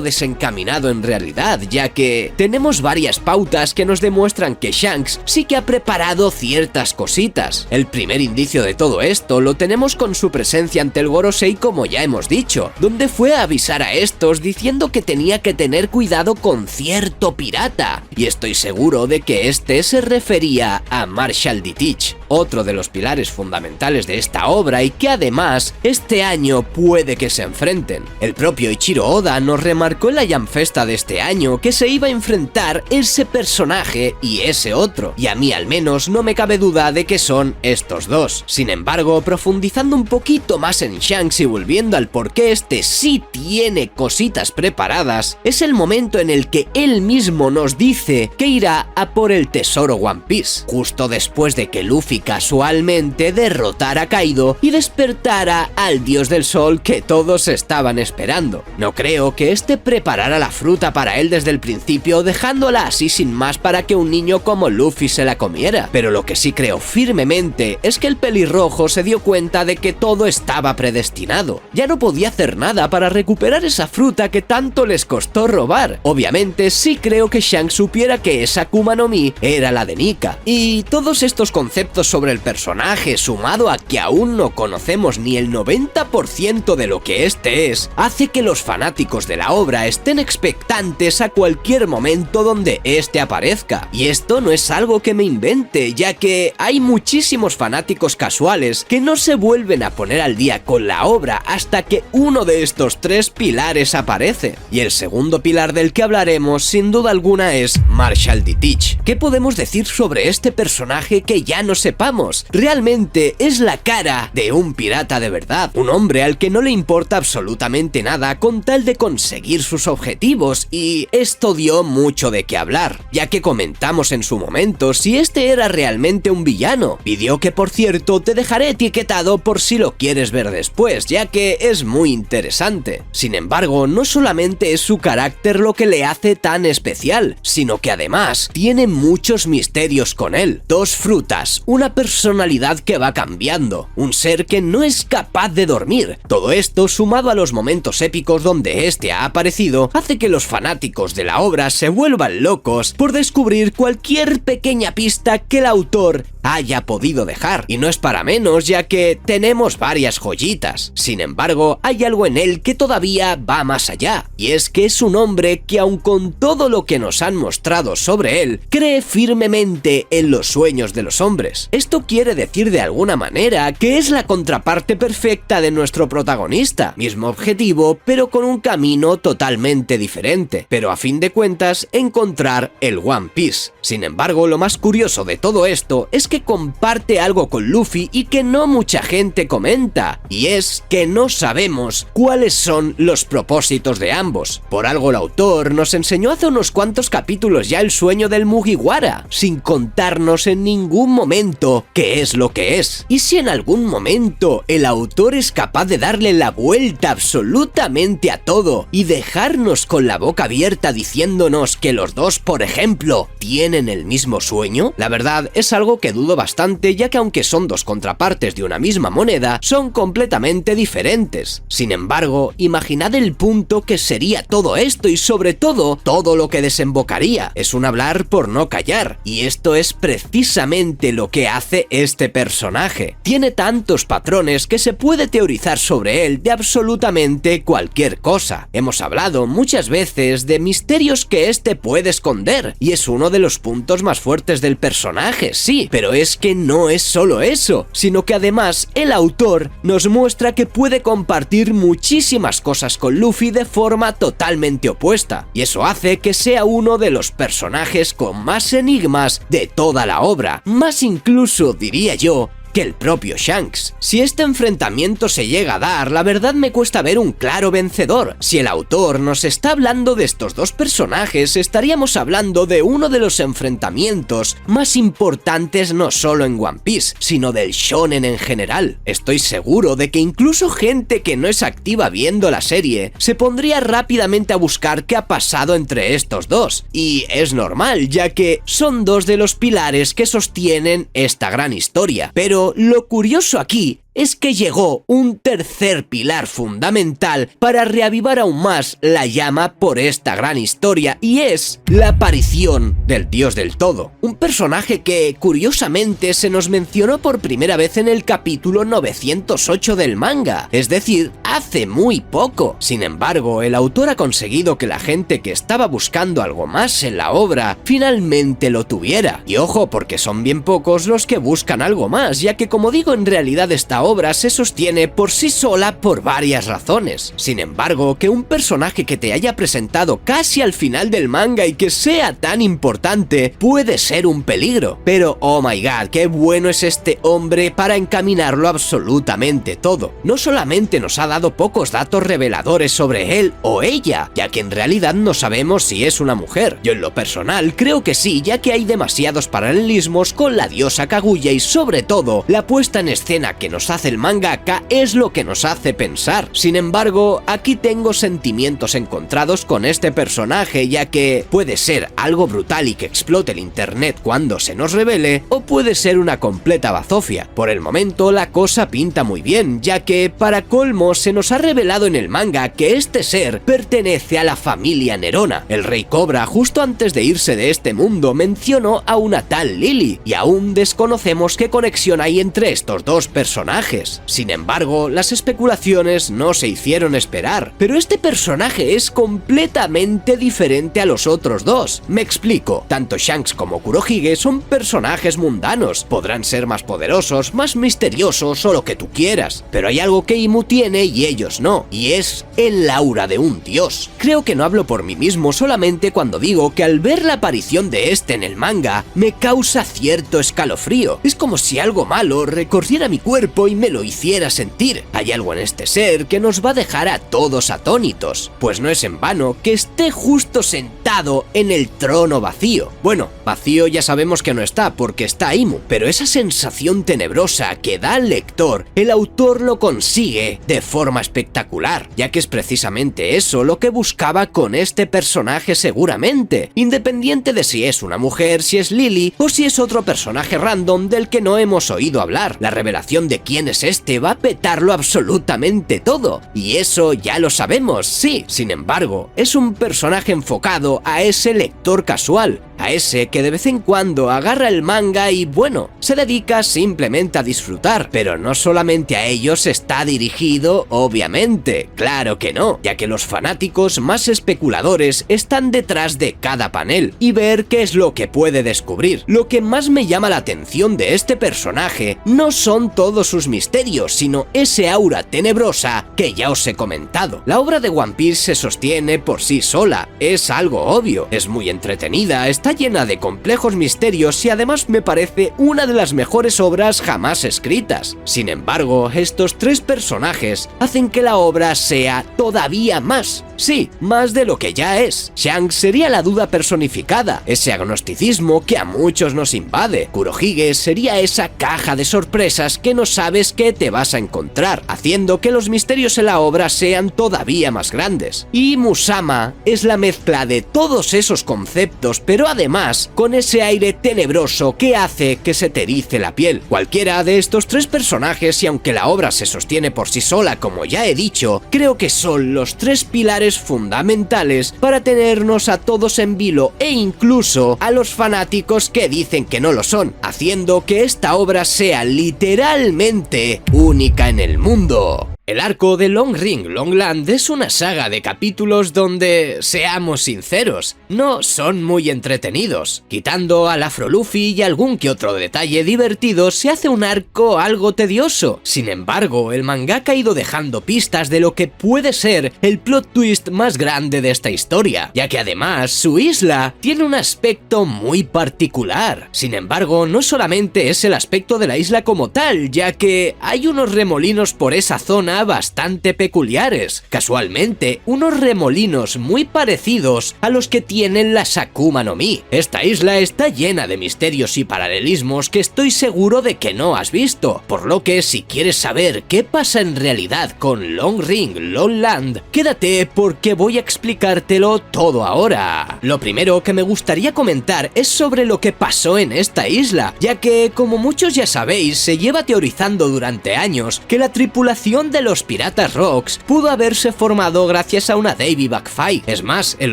desencaminado en realidad, ya que tenemos varias pautas que nos demuestran que Shanks sí que ha preparado ciertas cositas. El primer indicio de todo esto lo tenemos con su presencia ante el Gorosei, como ya hemos dicho, donde fue a avisar a estos diciendo que tenía que tener cuidado con cierto pirata, y estoy seguro de que este se refería a Marshall D. Teach, otro de los pilares fundamentales de esta obra y que además este año puede que se enfrenten. El propio Ichiro Oda nos remarcó en la Jam Festa de este año que se iba a enfrentar ese personaje y ese otro, y a mí al menos no me cabe duda de que son estos dos. Sin embargo, profundizando un poquito más en Shanks y volviendo al por qué este sí tiene cositas preparadas, es el momento en el que él mismo nos dice que irá a por el tesoro One Piece, justo después de que Luffy casualmente derrotara a Kaido y despertara al dios del sol que todos estaban esperando. No creo que este preparara la fruta para él desde el principio, dejándola así sin más para que un niño como Luffy se la comiera, pero lo que sí creo firmemente es que el pelirrojo se dio cuenta de que todo estaba predestinado. Ya no podía hacer nada para recuperar esa fruta que tanto les costó robar. Obviamente sí creo que Shanks supiera que esa Akuma no Mi era la de Nika, y todos estos conceptos sobre el personaje, sumado a que aún no conocemos ni el 90% de lo que este es, hace que los fanáticos de la obra estén expectantes a cualquier momento donde este aparezca. Y esto no es algo que me invente, ya que hay muchísimos fanáticos casuales que no se vuelven a poner al día con la obra hasta que uno de estos tres pilares aparece. Y el segundo pilar del que hablaremos sin duda alguna es Marshall D. Teach. ¿Qué podemos decir sobre este personaje que ya no sepamos? Realmente es la cara de un pirata de verdad, un hombre al que no le importa absolutamente nada con tal de conseguir sus objetivos, y esto dio mucho de qué hablar, ya que comentamos en su momento si este era realmente un villano, vídeo que por cierto te dejaré etiquetado por si lo quieres ver después, ya que es muy interesante. Sin embargo, no solamente es su carácter lo que le hace tan especial, sino que además tiene muchos misterios con él. Dos frutas, una personalidad que va cambiando, un ser que no es capaz de dormir. Todo esto, sumado a los momentos épicos donde este ha aparecido, hace que los fanáticos de la obra se vuelvan locos por descubrir cualquier pequeña pista que el autor haya podido dejar. Y no es para menos, ya que tenemos varias joyitas. Sin embargo, hay algo en él que todavía va más allá, y es que es un hombre que, aun con todo lo que nos han mostrado sobre él, cree firmemente en los sueños de los hombres. ambos. Esto quiere decir de alguna manera que es la contraparte perfecta de nuestro protagonista. Mismo objetivo, pero con un camino totalmente diferente. Pero a fin de cuentas, encontrar el One Piece. Sin embargo, lo más curioso de todo esto es que comparte algo con Luffy y que no mucha gente comenta. Y es que no sabemos cuáles son los propósitos de ambos. Por algo el autor nos enseñó hace unos cuantos capítulos ya el sueño del Mugiwara, sin contarnos en ningún momento qué es lo que es. Y si en algún momento el autor es capaz de darle la vuelta absolutamente a todo y dejarnos con la boca abierta diciéndonos que los dos, por ejemplo, tienen el mismo sueño, la verdad es algo que dudo bastante, ya que aunque son dos contrapartes de una misma moneda, son completamente diferentes. Sin embargo, imaginad el punto que sería todo esto y sobre todo lo que desembocaría. Es un hablar por no callar, y esto es precisamente lo que hace este personaje. Tiene tantos patrones que se puede teorizar sobre él de absolutamente cualquier cosa. Hemos hablado muchas veces de misterios que este puede esconder, y es uno de los puntos más fuertes del personaje, sí, pero es que no es solo eso, sino que además el autor nos muestra que puede compartir muchísimas cosas con Luffy de forma totalmente opuesta, y eso hace que sea uno de los personajes con más enigmas de toda la obra, más incluso, diría yo, que el propio Shanks. Si este enfrentamiento se llega a dar, la verdad me cuesta ver un claro vencedor. Si el autor nos está hablando de estos dos personajes, estaríamos hablando de uno de los enfrentamientos más importantes no solo en One Piece, sino del shonen en general. Estoy seguro de que incluso gente que no es activa viendo la serie se pondría rápidamente a buscar qué ha pasado entre estos dos. Y es normal, ya que son dos de los pilares que sostienen esta gran historia. Pero lo curioso aquí es que llegó un tercer pilar fundamental para reavivar aún más la llama por esta gran historia, y es la aparición del Dios del Todo. Un personaje que, curiosamente, se nos mencionó por primera vez en el capítulo 908 del manga, es decir, hace muy poco. Sin embargo, el autor ha conseguido que la gente que estaba buscando algo más en la obra finalmente lo tuviera. Y ojo, porque son bien pocos los que buscan algo más, ya que, como digo, en realidad esta obra se sostiene por sí sola por varias razones. Sin embargo, que un personaje que te haya presentado casi al final del manga y que sea tan importante puede ser un peligro. Pero oh my god, qué bueno es este hombre para encaminarlo absolutamente todo. No solamente nos ha dado pocos datos reveladores sobre él o ella, ya que en realidad no sabemos si es una mujer. Yo en lo personal creo que sí, ya que hay demasiados paralelismos con la diosa Kaguya y sobre todo la puesta en escena que nos hace el mangaka es lo que nos hace pensar. Sin embargo, aquí tengo sentimientos encontrados con este personaje, ya que puede ser algo brutal y que explote el internet cuando se nos revele, o puede ser una completa bazofia. Por el momento la cosa pinta muy bien, ya que para colmo se nos ha revelado en el manga que este ser pertenece a la familia Nerona. El Rey Cobra, justo antes de irse de este mundo, mencionó a una tal Lily, y aún desconocemos qué conexión hay entre estos dos personajes. Sin embargo, las especulaciones no se hicieron esperar, pero este personaje es completamente diferente a los otros dos. Me explico, tanto Shanks como Kurohige son personajes mundanos, podrán ser más poderosos, más misteriosos o lo que tú quieras, pero hay algo que Imu tiene y ellos no, y es el aura de un dios. Creo que no hablo por mí mismo solamente cuando digo que al ver la aparición de este en el manga, me causa cierto escalofrío. Es como si algo malo recorriera mi cuerpo y me lo hiciera sentir. Hay algo en este ser que nos va a dejar a todos atónitos, pues no es en vano que esté justo sentado en el trono vacío. Bueno, vacío ya sabemos que no está porque está Imu, pero esa sensación tenebrosa que da al lector, el autor lo consigue de forma espectacular, ya que es precisamente eso lo que buscaba con este personaje seguramente, independiente de si es una mujer, si es Lily o si es otro personaje random del que no hemos oído hablar. La revelación de quién es este va a petarlo absolutamente todo, y eso ya lo sabemos, sí. Sin embargo, es un personaje enfocado refiero a ese lector casual, a ese que de vez en cuando agarra el manga y bueno, se dedica simplemente a disfrutar, pero no solamente a ellos está dirigido, obviamente, claro que no, ya que los fanáticos más especuladores están detrás de cada panel y ver qué es lo que puede descubrir. Lo que más me llama la atención de este personaje no son todos sus misterios, sino ese aura tenebrosa que ya os he comentado. La obra de One Piece se sostiene por sí sola, es algo obvio, es muy entretenida, está llena de complejos misterios y además me parece una de las mejores obras jamás escritas. Sin embargo, estos tres personajes hacen que la obra sea todavía más. Sí, más de lo que ya es. Shanks sería la duda personificada, ese agnosticismo que a muchos nos invade. Kurohige sería esa caja de sorpresas que no sabes qué te vas a encontrar, haciendo que los misterios en la obra sean todavía más grandes. Y Musama es la mezcla de todos esos conceptos, pero además con ese aire tenebroso que hace que se te erice la piel. Cualquiera de estos tres personajes, y aunque la obra se sostiene por sí sola como ya he dicho, creo que son los tres pilares fundamentales para tenernos a todos en vilo e incluso a los fanáticos que dicen que no lo son, haciendo que esta obra sea literalmente única en el mundo. El arco de Long Ring Long Land es una saga de capítulos donde, seamos sinceros, no son muy entretenidos. Quitando al Afro Luffy y algún que otro detalle divertido, se hace un arco algo tedioso. Sin embargo, el mangaka ha ido dejando pistas de lo que puede ser el plot twist más grande de esta historia, ya que además su isla tiene un aspecto muy particular. Sin embargo, no solamente es el aspecto de la isla como tal, ya que hay unos remolinos por esa zona bastante peculiares, casualmente unos remolinos muy parecidos a los que tienen las Akuma no Mi. Esta isla está llena de misterios y paralelismos que estoy seguro de que no has visto, por lo que si quieres saber qué pasa en realidad con Long Ring Long Land, quédate porque voy a explicártelo todo ahora. Lo primero que me gustaría comentar es sobre lo que pasó en esta isla, ya que como muchos ya sabéis se lleva teorizando durante años que la tripulación de los Piratas Rocks pudo haberse formado gracias a una Davy Backfight. Es más, en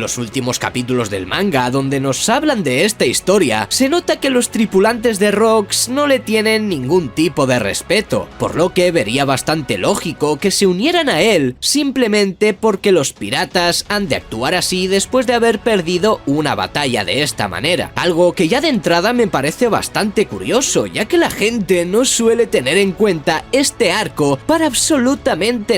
los últimos capítulos del manga donde nos hablan de esta historia, se nota que los tripulantes de Rocks no le tienen ningún tipo de respeto, por lo que vería bastante lógico que se unieran a él simplemente porque los piratas han de actuar así después de haber perdido una batalla de esta manera. Algo que ya de entrada me parece bastante curioso, ya que la gente no suele tener en cuenta este arco para absolutamente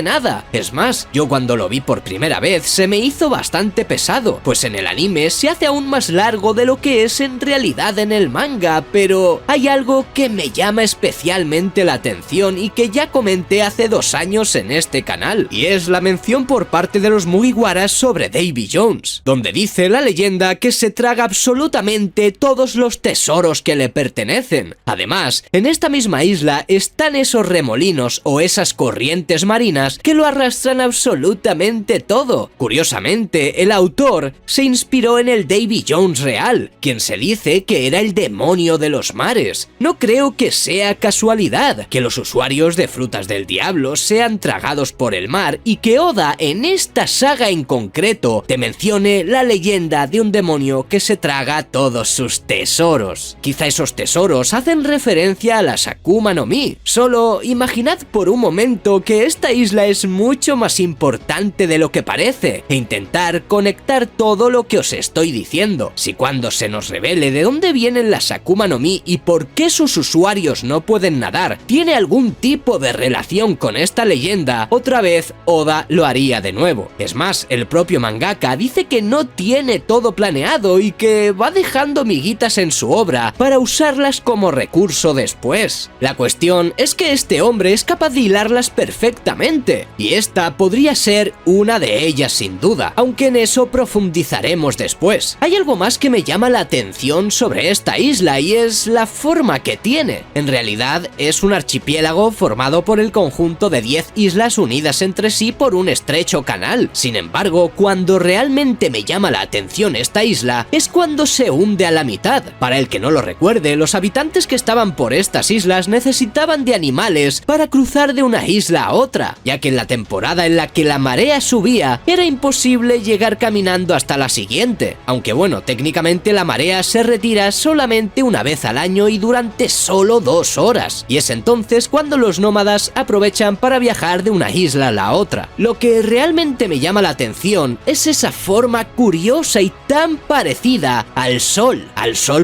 nada. Es más, yo cuando lo vi por primera vez se me hizo bastante pesado, pues en el anime se hace aún más largo de lo que es en realidad en el manga, pero hay algo que me llama especialmente la atención y que ya comenté hace 2 años en este canal, y es la mención por parte de los Mugiwaras sobre Davy Jones, donde dice la leyenda que se traga absolutamente todos los tesoros que le pertenecen. Además, en esta misma isla están esos remolinos o esas corrientes marinas que lo arrastran absolutamente todo. Curiosamente, el autor se inspiró en el Davy Jones real, quien se dice que era el demonio de los mares. No creo que sea casualidad que los usuarios de frutas del diablo sean tragados por el mar y que Oda en esta saga en concreto te mencione la leyenda de un demonio que se traga todos sus tesoros. Quizá esos tesoros hacen referencia a las Akuma no Mi. Solo imaginad por un momento que esta isla es mucho más importante de lo que parece e intentar conectar todo lo que os estoy diciendo. Si cuando se nos revele de dónde vienen las Akuma no Mi y por qué sus usuarios no pueden nadar tiene algún tipo de relación con esta leyenda, otra vez Oda lo haría de nuevo. Es más, el propio mangaka dice que no tiene todo planeado y que va dejando miguitas en su obra para usarlas como recurso después. La cuestión es que este hombre es capaz de hilarlas perfectamente, y esta podría ser una de ellas sin duda, aunque en eso profundizaremos después. Hay algo más que me llama la atención sobre esta isla y es la forma que tiene. En realidad es un archipiélago formado por el conjunto de 10 islas unidas entre sí por un estrecho canal. Sin embargo, cuando realmente me llama la atención esta isla es cuando se hunde a la mitad. Para el que no lo recuerde, los habitantes que estaban por estas islas necesitaban de animales para cruzar de una isla a otra, ya que en la temporada en la que la marea subía era imposible llegar caminando hasta la siguiente, aunque bueno, técnicamente la marea se retira solamente una vez al año y durante solo 2 horas, y es entonces cuando los nómadas aprovechan para viajar de una isla a la otra. Lo que realmente me llama la atención es esa forma curiosa y tan parecida al sol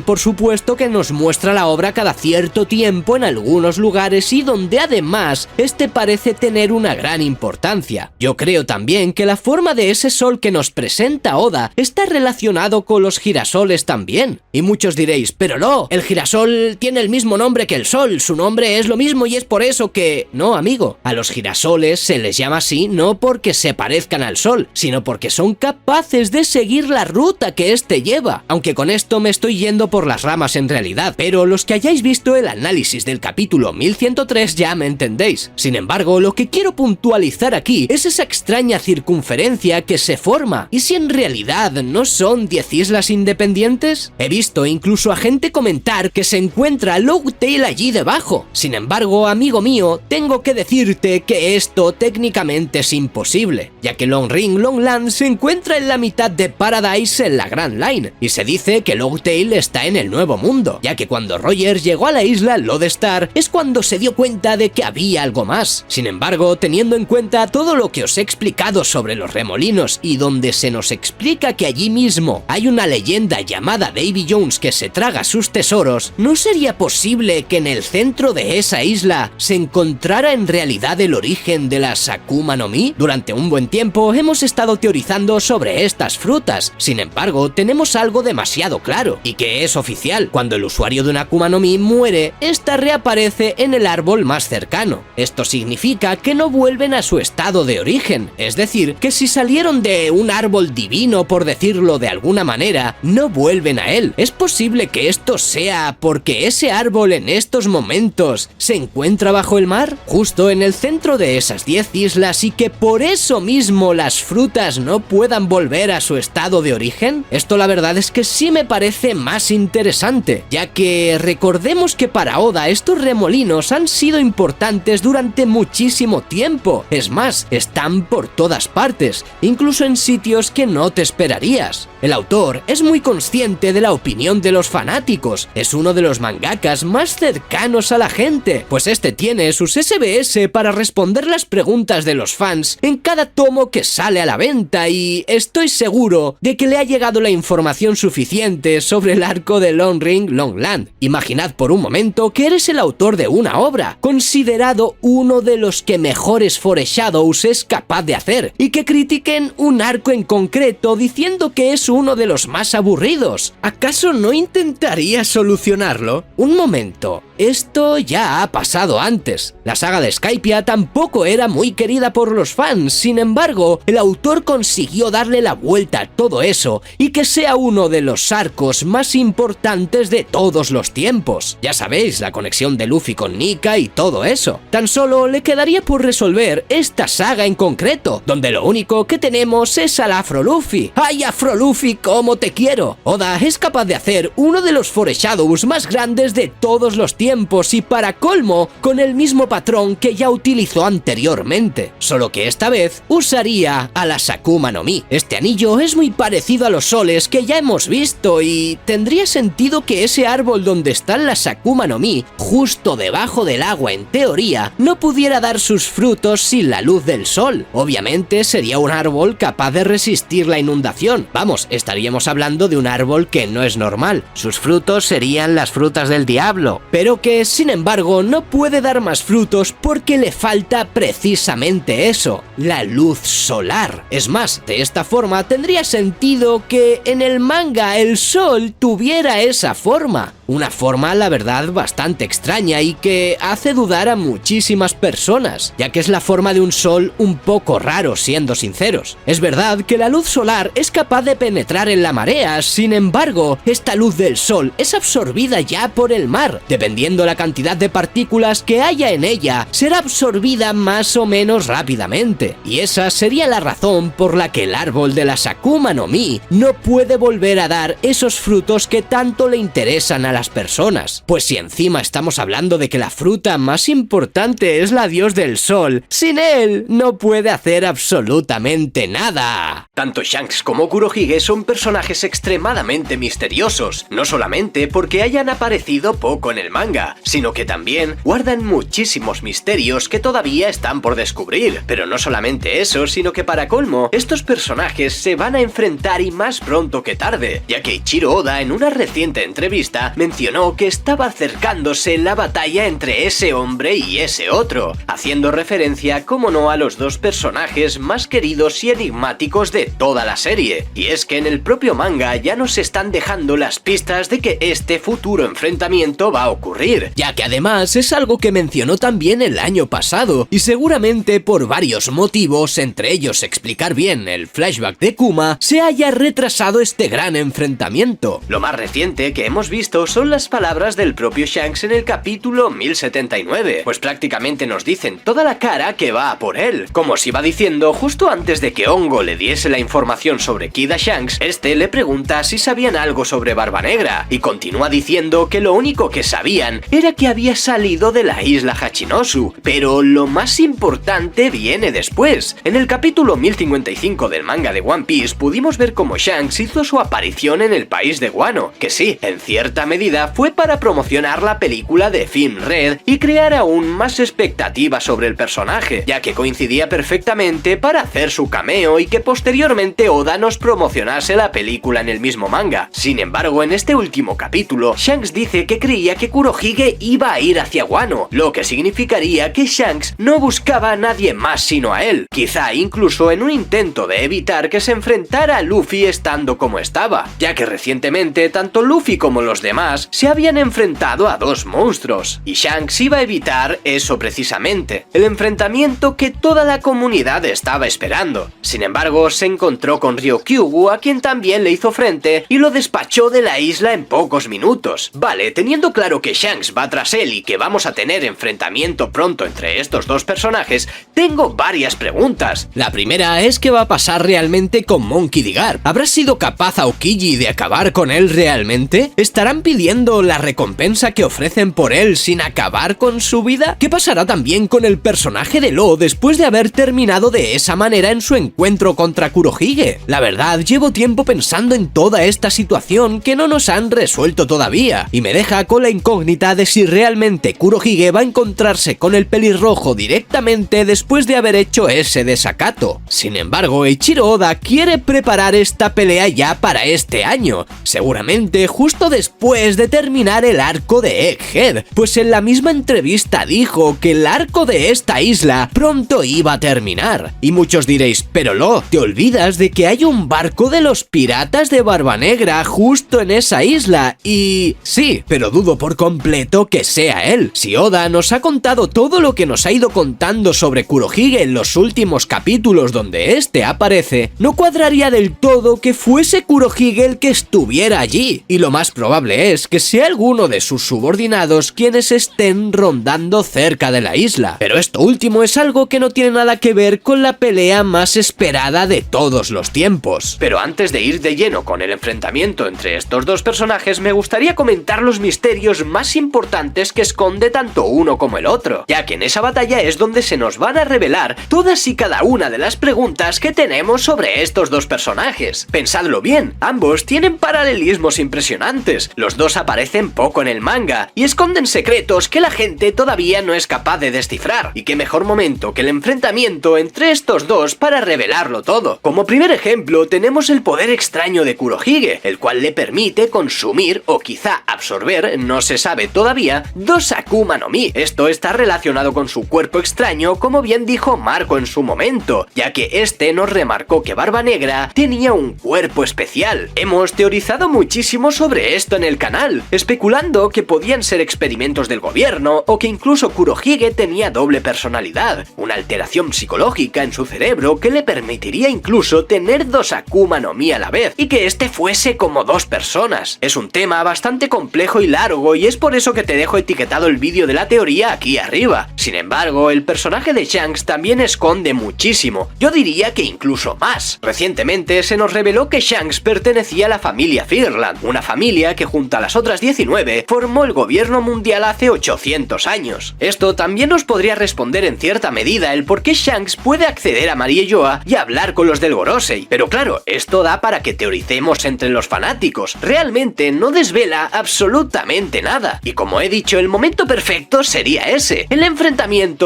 por supuesto que nos muestra la obra cada cierto tiempo en algunos lugares y donde además este parece tener una gran importancia. Yo creo también que la forma de ese sol que nos presenta Oda está relacionado con los girasoles también. Y muchos diréis, pero no, el girasol tiene el mismo nombre que el sol, su nombre es lo mismo y es por eso que... No, amigo, a los girasoles se les llama así no porque se parezcan al sol, sino porque son capaces de seguir la ruta que éste lleva. Aunque con esto me estoy yendo por las ramas en realidad, pero los que hayáis visto el análisis del capítulo 1103 ya me entendéis. Sin embargo, lo que quiero puntualizar aquí es esa extraña circunferencia que se forma. ¿Y si en realidad no son 10 islas independientes? He visto incluso a gente comentar que se encuentra Loguetail allí debajo. Sin embargo, amigo mío, tengo que decirte que esto técnicamente es imposible, ya que Long Ring Long Land se encuentra en la mitad de Paradise en la Grand Line, y se dice que Loguetail está en el Nuevo Mundo, ya que cuando Roger llegó a la isla Lodestar es cuando se dio cuenta de que había algo más. Sin embargo, teniendo en cuenta todo lo que os he explicado sobre los remolinos y donde se nos explica que allí mismo hay una leyenda llamada Davy Jones que se traga sus tesoros, ¿no sería posible que en el centro de esa isla se encontrara en realidad el origen de las Akuma no Mi? Durante un buen tiempo hemos estado teorizando sobre estas frutas, sin embargo tenemos algo demasiado claro, y que es oficial: cuando el usuario de una Akuma no Mi muere, esta reaparece en el árbol más cercano. Esto significa que no vuelven a su estado de origen, es decir, que si salieron de un árbol divino, por decirlo de alguna manera, no vuelven a él. ¿Es posible que esto sea porque ese árbol en estos momentos se encuentra bajo el mar, justo en el centro de esas 10 islas, y que por eso mismo las frutas no puedan volver a su estado de origen? Esto la verdad es que sí me parece más interesante, ya que recordemos que para Oda estos remolinos han sido importantes durante muchísimo tiempo. Es más, están por todas partes, incluso en sitios que no te esperarías. El autor es muy consciente de la opinión de los fanáticos, es uno de los mangakas más cercanos a la gente, pues este tiene sus SBS para responder las preguntas de los fans en cada tomo que sale a la venta, y estoy seguro de que le ha llegado la información suficiente sobre el arco de Long Ring Long Land. Imaginad por un momento que eres el autor de una obra, considerado uno de los que mejores foreshadows es capaz de hacer, y que critiquen un arco en concreto diciendo que es uno de los más aburridos. ¿Acaso no intentarías solucionarlo? Un momento, esto ya ha pasado antes. La saga de Skypiea tampoco era muy querida por los fans, sin embargo, el autor consiguió darle la vuelta a todo eso y que sea uno de los arcos más importantes de todos los tiempos. Ya sabéis, la conexión de Luffy con Nika y todo eso. Tan solo le quedaría por resolver esta saga en concreto, donde lo único que tenemos es al Afro Luffy. ¡Ay, Afro Luffy, cómo te quiero! Oda es capaz de hacer uno de los foreshadows más grandes de todos los tiempos, y para colmo, con el mismo patrón que ya utilizó anteriormente, solo que esta vez usaría a las Akuma no Mi. Este anillo es muy parecido a los soles que ya hemos visto, y tendría sentido que ese árbol donde están las Akuma no Mi, justo debajo del agua en teoría, no pudiera dar sus frutos sin la luz del sol. Obviamente sería un árbol capaz de resistir la inundación. Vamos, estaríamos hablando de un árbol que no es normal. Sus frutos serían las frutas del diablo, pero que sin embargo no puede dar más frutos porque le falta precisamente eso, la luz solar. Es más, de esta forma tendría sentido que en el manga el sol tuviera esa forma. Una forma, la verdad, bastante extraña y que hace dudar a muchísimas personas, ya que es la forma de un sol un poco raro, siendo sinceros. Es verdad que la luz solar es capaz de penetrar en la marea, sin embargo, esta luz del sol es absorbida ya por el mar. Dependiendo la cantidad de partículas que haya en ella, será absorbida más o menos rápidamente. Y esa sería la razón por la que el árbol de las Akuma no Mi no puede volver a dar esos frutos que tanto le interesan a las personas. Pues si encima estamos hablando de que la fruta más importante es la dios del sol, sin él no puede hacer absolutamente nada. Tanto Shanks como Kurohige son personajes extremadamente misteriosos, no solamente porque hayan aparecido poco en el manga, sino que también guardan muchísimos misterios que todavía están por descubrir. Pero no solamente eso, sino que para colmo, estos personajes se van a enfrentar y más pronto que tarde, ya que Eiichiro Oda en una reciente entrevista mencionó que estaba acercándose la batalla entre ese hombre y ese otro, haciendo referencia, como no, a los dos personajes más queridos y enigmáticos de toda la serie. Y es que en el propio manga ya nos están dejando las pistas de que este futuro enfrentamiento va a ocurrir, ya que además es algo que mencionó también el año pasado, y seguramente por varios motivos, entre ellos explicar bien el flashback de Kuma, se haya retrasado este gran enfrentamiento. Lo más reciente que hemos visto son las palabras del propio Shanks en el capítulo 1079, pues prácticamente nos dicen toda la cara que va a por él, como si va diciendo justo antes de que Hongo le diese la información sobre Kid a Shanks, este le pregunta si sabían algo sobre Barba Negra, y continúa diciendo que lo único que sabían era que había salido de la isla Hachinosu, pero lo más importante viene después. En el capítulo 1055 del manga de One Piece pudimos ver cómo Shanks hizo su aparición en el país de Wano, que sí, en cierta medida fue para promocionar la película de Film Red y crear aún más expectativa sobre el personaje, ya que coincidía perfectamente para hacer su cameo y que posteriormente Oda nos promocionase la película en el mismo manga. Sin embargo, en este último capítulo, Shanks dice que creía que Kurohige iba a ir hacia Wano, lo que significaría que Shanks no buscaba a nadie más sino a él, quizá incluso en un intento de evitar que se enfrentara a Luffy estando como estaba, ya que recientemente tanto Luffy como los demás se habían enfrentado a dos monstruos, y Shanks iba a evitar eso precisamente, el enfrentamiento que toda la comunidad estaba esperando. Sin embargo, se encontró con Ryukyugu, a quien también le hizo frente y lo despachó de la isla en pocos minutos. Vale, teniendo claro que Shanks va tras él y que vamos a tener enfrentamiento pronto entre estos dos personajes, tengo varias preguntas. La primera es ¿qué va a pasar realmente con Monkey D. Garp? ¿Habrá sido capaz Aokiji de acabar con él realmente? ¿Estarán pidiendo la recompensa que ofrecen por él sin acabar con su vida? ¿Qué pasará también con el personaje de Law después de haber terminado de esa manera en su encuentro contra Kurohige? La verdad, llevo tiempo pensando en toda esta situación que no nos han resuelto todavía, y me deja con la incógnita de si realmente Kurohige va a encontrarse con el pelirrojo directamente después de haber hecho ese desacato. Sin embargo, Eiichiro Oda quiere preparar esta pelea ya para este año, seguramente justo después de terminar el arco de Egghead, pues en la misma entrevista dijo que el arco de esta isla pronto iba a terminar. Y muchos diréis, pero Lo, ¿te olvidas de que hay un barco de los piratas de Barba Negra justo en esa isla? Y sí, pero dudo por completo que sea él. Si Oda nos ha contado todo lo que nos ha ido contando sobre Kurohige en los últimos capítulos donde este aparece, no cuadraría del todo que fuese Kurohige el que estuviera allí, y lo más probable es que sea alguno de sus subordinados quienes estén rondando cerca de la isla. Pero esto último es algo que no tiene nada que ver con la pelea más esperada de todos los tiempos. Pero antes de ir de lleno con el enfrentamiento entre estos dos personajes, me gustaría comentar los misterios más importantes que esconde tanto uno como el otro, ya que en esa batalla es donde se nos van a revelar todas y cada una de las preguntas que tenemos sobre estos dos personajes. Pensadlo bien, ambos tienen paralelismos impresionantes, los dos aparecen poco en el manga y esconden secretos que la gente todavía no es capaz de descifrar, y qué mejor momento que el enfrentamiento entre estos dos para revelarlo todo. Como primer ejemplo tenemos el poder extraño de Kurohige, el cual le permite consumir o quizá absorber, no se sabe todavía, dos Akuma no Mi. Esto está relacionado con su cuerpo extraño, como bien dijo Marco en su momento, ya que este nos remarcó que Barba Negra tenía un cuerpo especial. Hemos teorizado muchísimo sobre esto en el canal, especulando que podían ser experimentos del gobierno o que incluso Kurohige tenía doble personalidad, una alteración psicológica en su cerebro que le permitiría incluso tener dos Akuma no Mi a la vez, y que este fuese como dos personas. Es un tema bastante complejo y largo, y es por eso que te dejo etiquetado el vídeo de la teoría aquí arriba. Sin embargo, el personaje de Shanks también esconde muchísimo, yo diría que incluso más. Recientemente se nos reveló que Shanks pertenecía a la familia Figarland, una familia que junto a las otras 19 formó el gobierno mundial hace 800 años. Esto también nos podría responder en cierta medida el por qué Shanks puede acceder a Mariejoa y hablar con los del Gorosei, pero claro, esto da para que teoricemos entre los fanáticos. Realmente no desvela absolutamente nada, y como he dicho, el momento perfecto sería ese, el enfrentamiento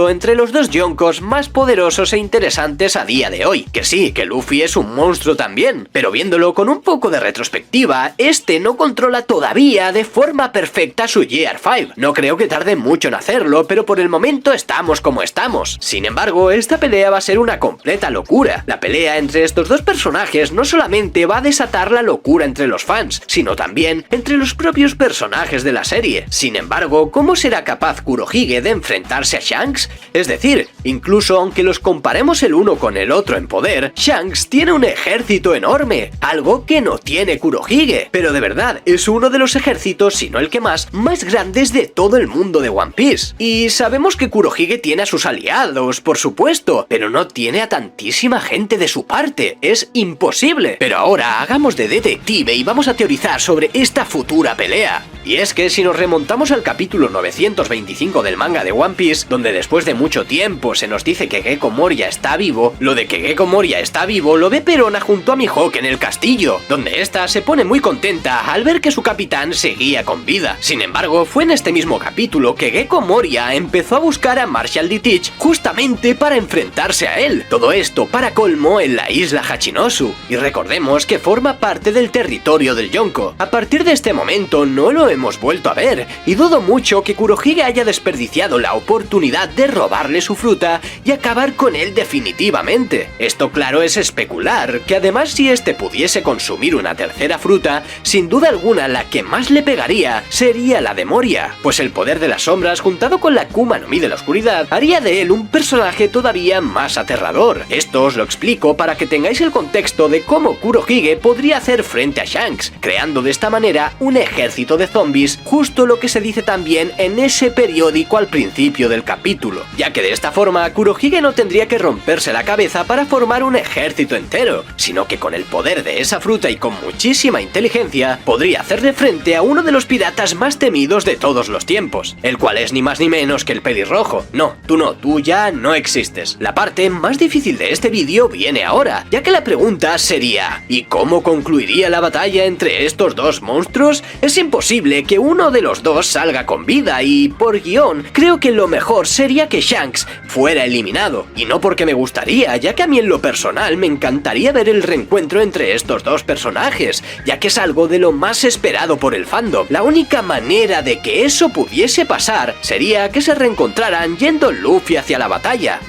entre los dos yonkos más poderosos e interesantes a día de hoy. Que sí, que Luffy es un monstruo también, pero viéndolo con un poco de retrospectiva, este no controla todavía de forma perfecta su Gear 5. No creo que tarde mucho en hacerlo, pero por el momento estamos como estamos. Sin embargo, esta pelea va a ser una completa locura. La pelea entre estos dos personajes no solamente va a desatar la locura entre los fans, sino también entre los propios personajes de la serie. Sin embargo, ¿cómo será capaz Kurohige de enfrentarse a Shanks? Es decir, incluso aunque los comparemos el uno con el otro en poder, Shanks tiene un ejército enorme, algo que no tiene Kurohige, pero de verdad es uno de los ejércitos, si no el que más grandes de todo el mundo de One Piece. Y sabemos que Kurohige tiene a sus aliados, por supuesto, pero no tiene a tantísima gente de su parte, es imposible. Pero ahora hagamos de detective y vamos a teorizar sobre esta futura pelea. Y es que si nos remontamos al capítulo 925 del manga de One Piece, donde después de mucho tiempo se nos dice que Gekko Moria está vivo, lo de que Gekko Moria está vivo lo ve Perona junto a Mihawk en el castillo, donde esta se pone muy contenta al ver que su capitán seguía con vida. Sin embargo, fue en este mismo capítulo que Gekko Moria empezó a buscar a Marshall D. Teach justamente para enfrentarse a él. Todo esto para colmo en la isla Hachinosu, y recordemos que forma parte del territorio del Yonko. A partir de este momento no lo hemos vuelto a ver, y dudo mucho que Kurohige haya desperdiciado la oportunidad de robarle su fruta y acabar con él definitivamente. Esto claro es especular, que además si este pudiese consumir una tercera fruta, sin duda alguna la que más le pegaría sería la de Moria, pues el poder de las sombras juntado con la Akuma no Mi de la oscuridad haría de él un personaje todavía más aterrador. Esto os lo explico para que tengáis el contexto de cómo Kurohige podría hacer frente a Shanks, creando de esta manera un ejército de zombies, justo lo que se dice también en ese periódico al principio del capítulo, ya que de esta forma Kurohige no tendría que romperse la cabeza para formar un ejército entero, sino que con el poder de esa fruta y con muchísima inteligencia podría hacerle frente a uno de los piratas más temidos de todos los tiempos, el cual es ni más ni menos que el pelirrojo. No, tú ya no existes. La parte más difícil de este vídeo viene ahora, ya que la pregunta sería ¿y cómo concluiría la batalla entre estos dos monstruos? Es imposible que uno de los dos salga con vida y, por guión, creo que lo mejor sería que Shanks fuera eliminado. Y no porque me gustaría, ya que a mí en lo personal me encantaría ver el reencuentro entre estos dos personajes, ya que es algo de lo más esperado por el fandom. La única manera de que eso pudiese pasar sería que se reencontraran yendo Luffy hacia la batalla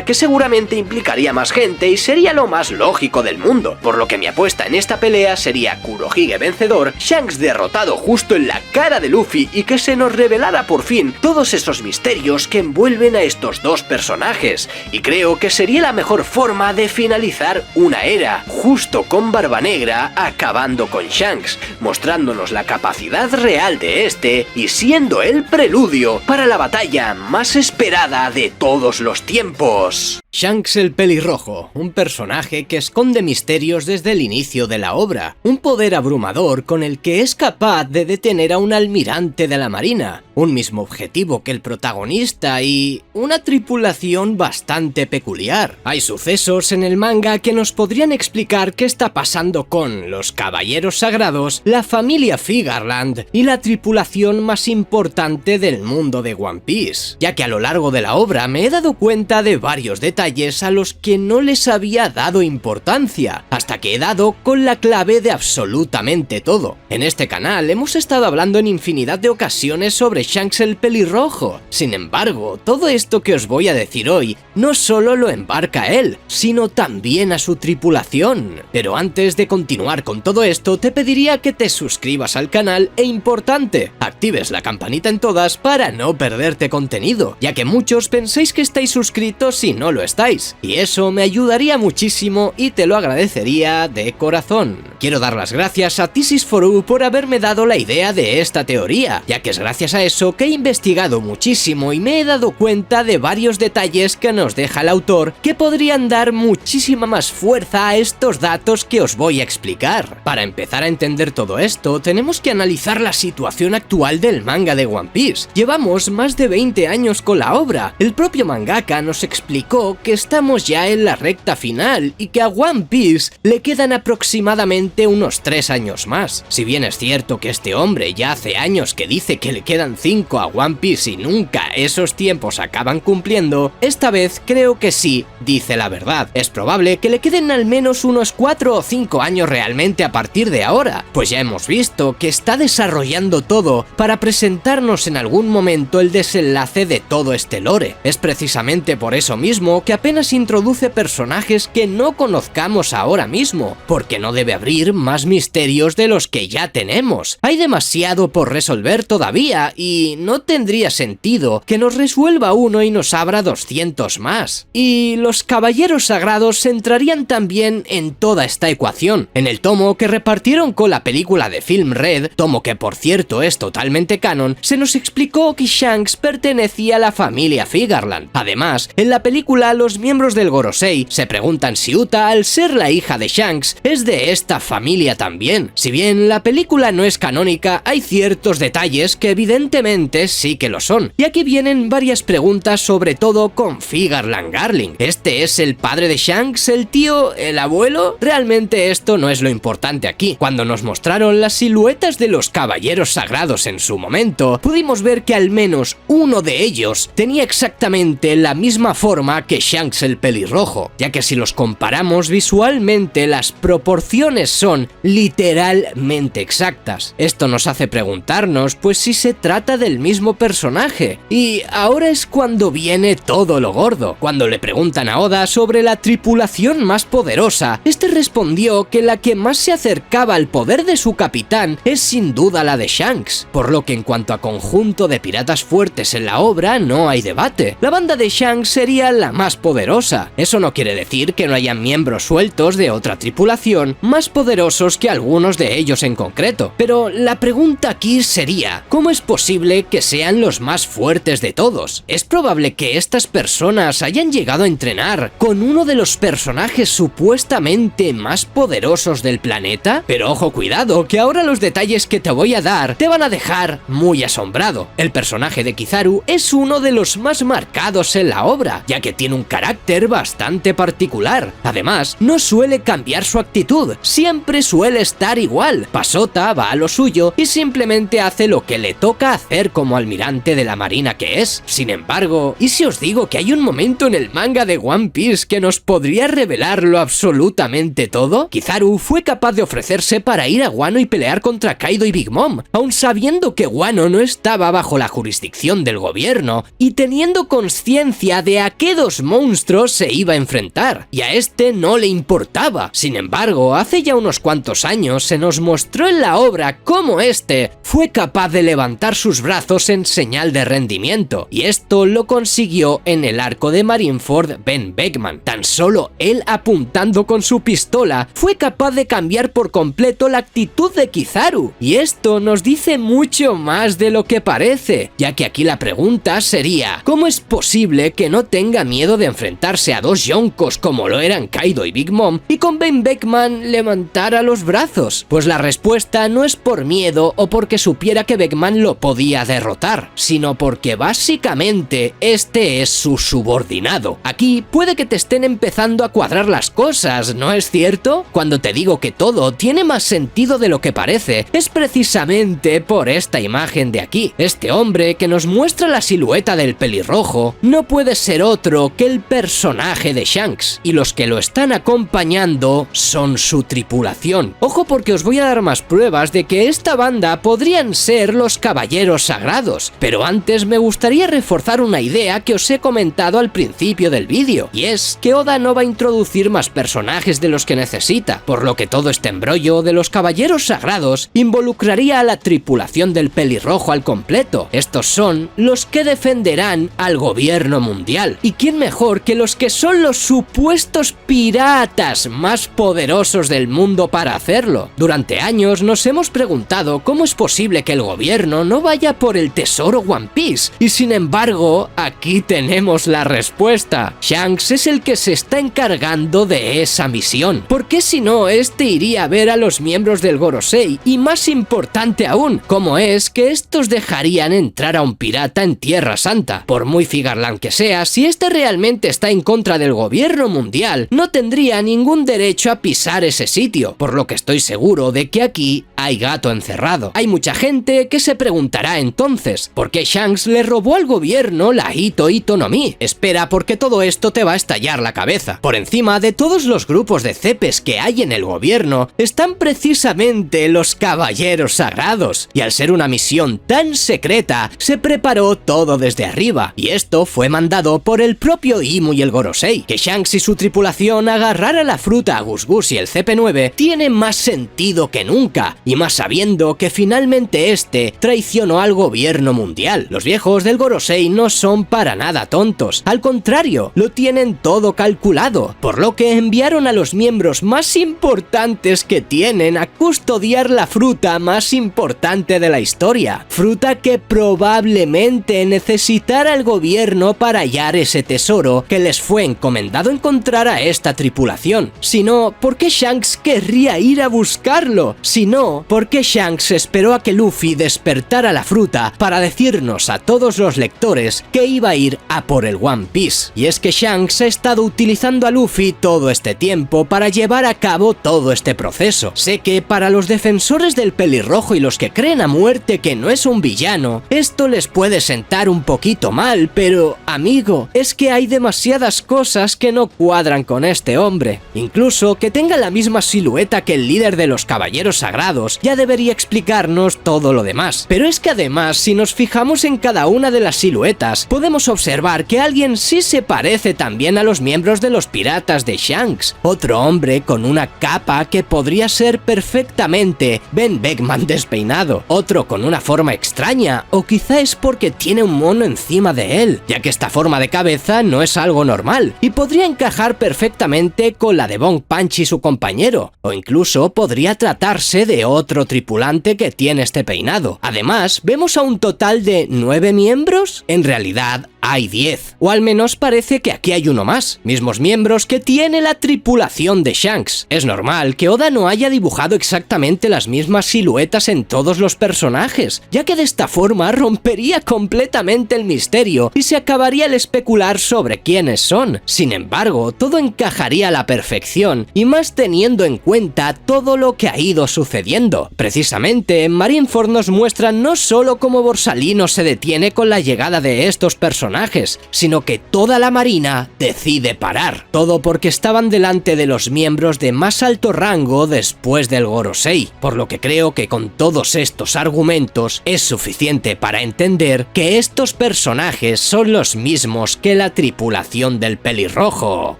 que seguramente implicaría más gente y sería lo más lógico del mundo, por lo que mi apuesta en esta pelea sería Kurohige vencedor, Shanks derrotado justo en la cara de Luffy y que se nos revelara por fin todos esos misterios que envuelven a estos dos personajes, y creo que sería la mejor forma de finalizar una era, justo con Barba Negra acabando con Shanks, mostrándonos la capacidad real de este y siendo el preludio para la batalla más esperada de todos los tiempos. Shanks el pelirrojo, un personaje que esconde misterios desde el inicio de la obra, un poder abrumador con el que es capaz de detener a un almirante de la marina, un mismo objetivo que el protagonista y una tripulación bastante peculiar. Hay sucesos en el manga que nos podrían explicar qué está pasando con los caballeros sagrados, la familia Figarland y la tripulación más importante del mundo de One Piece, ya que a lo largo de la obra me he dado cuenta de varios detalles a los que no les había dado importancia, hasta que he dado con la clave de absolutamente todo. En este canal hemos estado hablando en infinidad de ocasiones sobre Shanks el pelirrojo. Sin embargo, todo esto que os voy a decir hoy no solo lo embarca a él, sino también a su tripulación. Pero antes de continuar con todo esto, te pediría que te suscribas al canal e importante, actives la campanita en todas para no perderte contenido, ya que muchos pensáis que estáis suscritos y no lo estáis, y eso me ayudaría muchísimo y te lo agradecería de corazón. Quiero dar las gracias a Thesis4u por haberme dado la idea de esta teoría, ya que es gracias a eso eso que he investigado muchísimo y me he dado cuenta de varios detalles que nos deja el autor que podrían dar muchísima más fuerza a estos datos que os voy a explicar. Para empezar a entender todo esto, tenemos que analizar la situación actual del manga de One Piece. Llevamos más de 20 años con la obra. El propio mangaka nos explicó que estamos ya en la recta final y que a One Piece le quedan aproximadamente unos 3 años más. Si bien es cierto que este hombre ya hace años que dice que le quedan 5 a One Piece y nunca esos tiempos acaban cumpliendo, esta vez creo que sí dice la verdad. Es probable que le queden al menos unos 4 o 5 años realmente a partir de ahora, pues ya hemos visto que está desarrollando todo para presentarnos en algún momento el desenlace de todo este lore. Es precisamente por eso mismo que apenas introduce personajes que no conozcamos ahora mismo, porque no debe abrir más misterios de los que ya tenemos. Hay demasiado por resolver todavía y no tendría sentido que nos resuelva uno y nos abra 200 más. Y los caballeros sagrados entrarían también en toda esta ecuación. En el tomo que repartieron con la película de Film Red, tomo que por cierto es totalmente canon, se nos explicó que Shanks pertenecía a la familia Figarland. Además, en la película los miembros del Gorosei se preguntan si Uta, al ser la hija de Shanks, es de esta familia también. Si bien la película no es canónica, hay ciertos detalles que evidentemente sí que lo son. Y aquí vienen varias preguntas, sobre todo con Figarland Garling. ¿Este es el padre de Shanks, el tío, el abuelo? Realmente esto no es lo importante aquí. Cuando nos mostraron las siluetas de los caballeros sagrados en su momento, pudimos ver que al menos uno de ellos tenía exactamente la misma forma que Shanks el pelirrojo, ya que si los comparamos visualmente las proporciones son literalmente exactas. Esto nos hace preguntarnos pues si se trata del mismo personaje. Y ahora es cuando viene todo lo gordo. Cuando le preguntan a Oda sobre la tripulación más poderosa, este respondió que la que más se acercaba al poder de su capitán es sin duda la de Shanks, por lo que en cuanto a conjunto de piratas fuertes en la obra no hay debate. La banda de Shanks sería la más poderosa. Eso no quiere decir que no haya miembros sueltos de otra tripulación más poderosos que algunos de ellos en concreto, pero la pregunta aquí sería, ¿cómo es posible que sean los más fuertes de todos? ¿Es probable que estas personas hayan llegado a entrenar con uno de los personajes supuestamente más poderosos del planeta? Pero ojo, cuidado, que ahora los detalles que te voy a dar te van a dejar muy asombrado. El personaje de Kizaru es uno de los más marcados en la obra, ya que tiene un carácter bastante particular. Además, no suele cambiar su actitud, siempre suele estar igual. Pasota va a lo suyo y simplemente hace lo que le toca hacer como almirante de la marina que es. Sin embargo, ¿y si os digo que hay un momento en el manga de One Piece que nos podría revelarlo absolutamente todo? Kizaru fue capaz de ofrecerse para ir a Wano y pelear contra Kaido y Big Mom, aun sabiendo que Wano no estaba bajo la jurisdicción del gobierno y teniendo conciencia de a qué dos monstruos se iba a enfrentar, y a este no le importaba. Sin embargo, hace ya unos cuantos años se nos mostró en la obra cómo este fue capaz de levantar sus brazos en señal de rendimiento, y esto lo consiguió en el arco de Marineford Ben Beckman. Tan solo él apuntando con su pistola fue capaz de cambiar por completo la actitud de Kizaru, y esto nos dice mucho más de lo que parece, ya que aquí la pregunta sería, ¿cómo es posible que no tenga miedo de enfrentarse a dos yonkos como lo eran Kaido y Big Mom y con Ben Beckman levantara los brazos? Pues la respuesta no es por miedo o porque supiera que Beckman lo podía derrotar, sino porque básicamente este es su subordinado. Aquí puede que te estén empezando a cuadrar las cosas, ¿no es cierto? Cuando te digo que todo tiene más sentido de lo que parece, es precisamente por esta imagen de aquí. Este hombre que nos muestra la silueta del pelirrojo no puede ser otro que el personaje de Shanks, y los que lo están acompañando son su tripulación. Ojo, porque os voy a dar más pruebas de que esta banda podrían ser los caballeros sagrados, pero antes me gustaría reforzar una idea que os he comentado al principio del vídeo, y es que Oda no va a introducir más personajes de los que necesita, por lo que todo este embrollo de los caballeros sagrados involucraría a la tripulación del pelirrojo al completo. Estos son los que defenderán al gobierno mundial, y quién mejor que los que son los supuestos piratas más poderosos del mundo para hacerlo. Durante años nos hemos preguntado cómo es posible que el gobierno no vaya vaya por el tesoro One Piece. Y sin embargo, aquí tenemos la respuesta. Shanks es el que se está encargando de esa misión. Porque si no, este iría a ver a los miembros del Gorosei. Y más importante aún, ¿cómo es que estos dejarían entrar a un pirata en Tierra Santa? Por muy Figarland que sea, si este realmente está en contra del gobierno mundial, no tendría ningún derecho a pisar ese sitio, por lo que estoy seguro de que aquí hay gato encerrado. Hay mucha gente que se preguntará entonces, ¿por qué Shanks le robó al gobierno la Ito Ito no Mi? Espera, porque todo esto te va a estallar la cabeza. Por encima de todos los grupos de cepes que hay en el gobierno, están precisamente los caballeros sagrados, y al ser una misión tan secreta, se preparó todo desde arriba, y esto fue mandado por el propio Imu y el Gorosei. Que Shanks y su tripulación agarrara la fruta a Gus Gus y el CP9 tiene más sentido que nunca, y más sabiendo que finalmente este traicionó al gobierno mundial. Los viejos del Gorosei no son para nada tontos, al contrario, lo tienen todo calculado, por lo que enviaron a los miembros más importantes que tienen a custodiar la fruta más importante de la historia, fruta que probablemente necesitara el gobierno para hallar ese tesoro que les fue encomendado encontrar a esta tripulación. Si no, ¿por qué Shanks querría ir a buscarlo? Si no, ¿por qué Shanks esperó a que Luffy despertara la fruta para decirnos a todos los lectores que iba a ir a por el One Piece? Y es que Shanks ha estado utilizando a Luffy todo este tiempo para llevar a cabo todo este proceso. Sé que para los defensores del pelirrojo y los que creen a muerte que no es un villano, esto les puede sentar un poquito mal, pero amigo, es que hay demasiadas cosas que no cuadran con este hombre. Incluso que tenga la misma silueta que el líder de los caballeros sagrados ya debería explicarnos todo lo demás. Pero es que además, si nos fijamos en cada una de las siluetas, podemos observar que alguien sí se parece también a los miembros de los piratas de Shanks. Otro hombre con una capa que podría ser perfectamente Ben Beckman despeinado. Otro con una forma extraña, o quizá es porque tiene un mono encima de él, ya que esta forma de cabeza no es algo normal, y podría encajar perfectamente con la de Bong Punch y su compañero, o incluso podría tratarse de otro tripulante que tiene este peinado. Además, vemos a un total de 9 miembros. En realidad, hay 10, o al menos parece que aquí hay uno más, mismos miembros que tiene la tripulación de Shanks. Es normal que Oda no haya dibujado exactamente las mismas siluetas en todos los personajes, ya que de esta forma rompería completamente el misterio y se acabaría el especular sobre quiénes son. Sin embargo, todo encajaría a la perfección, y más teniendo en cuenta todo lo que ha ido sucediendo. Precisamente, en Marineford nos muestran no solo cómo Borsalino se detiene con la llegada de estos personajes, sino que toda la marina decide parar. Todo porque estaban delante de los miembros de más alto rango después del Gorosei, por lo que creo que con todos estos argumentos es suficiente para entender que estos personajes son los mismos que la tripulación del pelirrojo.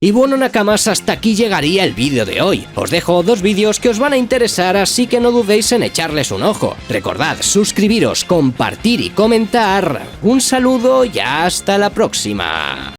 Y bueno, nakamas, hasta aquí llegaría el vídeo de hoy. Os dejo dos vídeos que os van a interesar, así que no dudéis en echarles un ojo. Recordad suscribiros, compartir y comentar. Un saludo y hasta la próxima.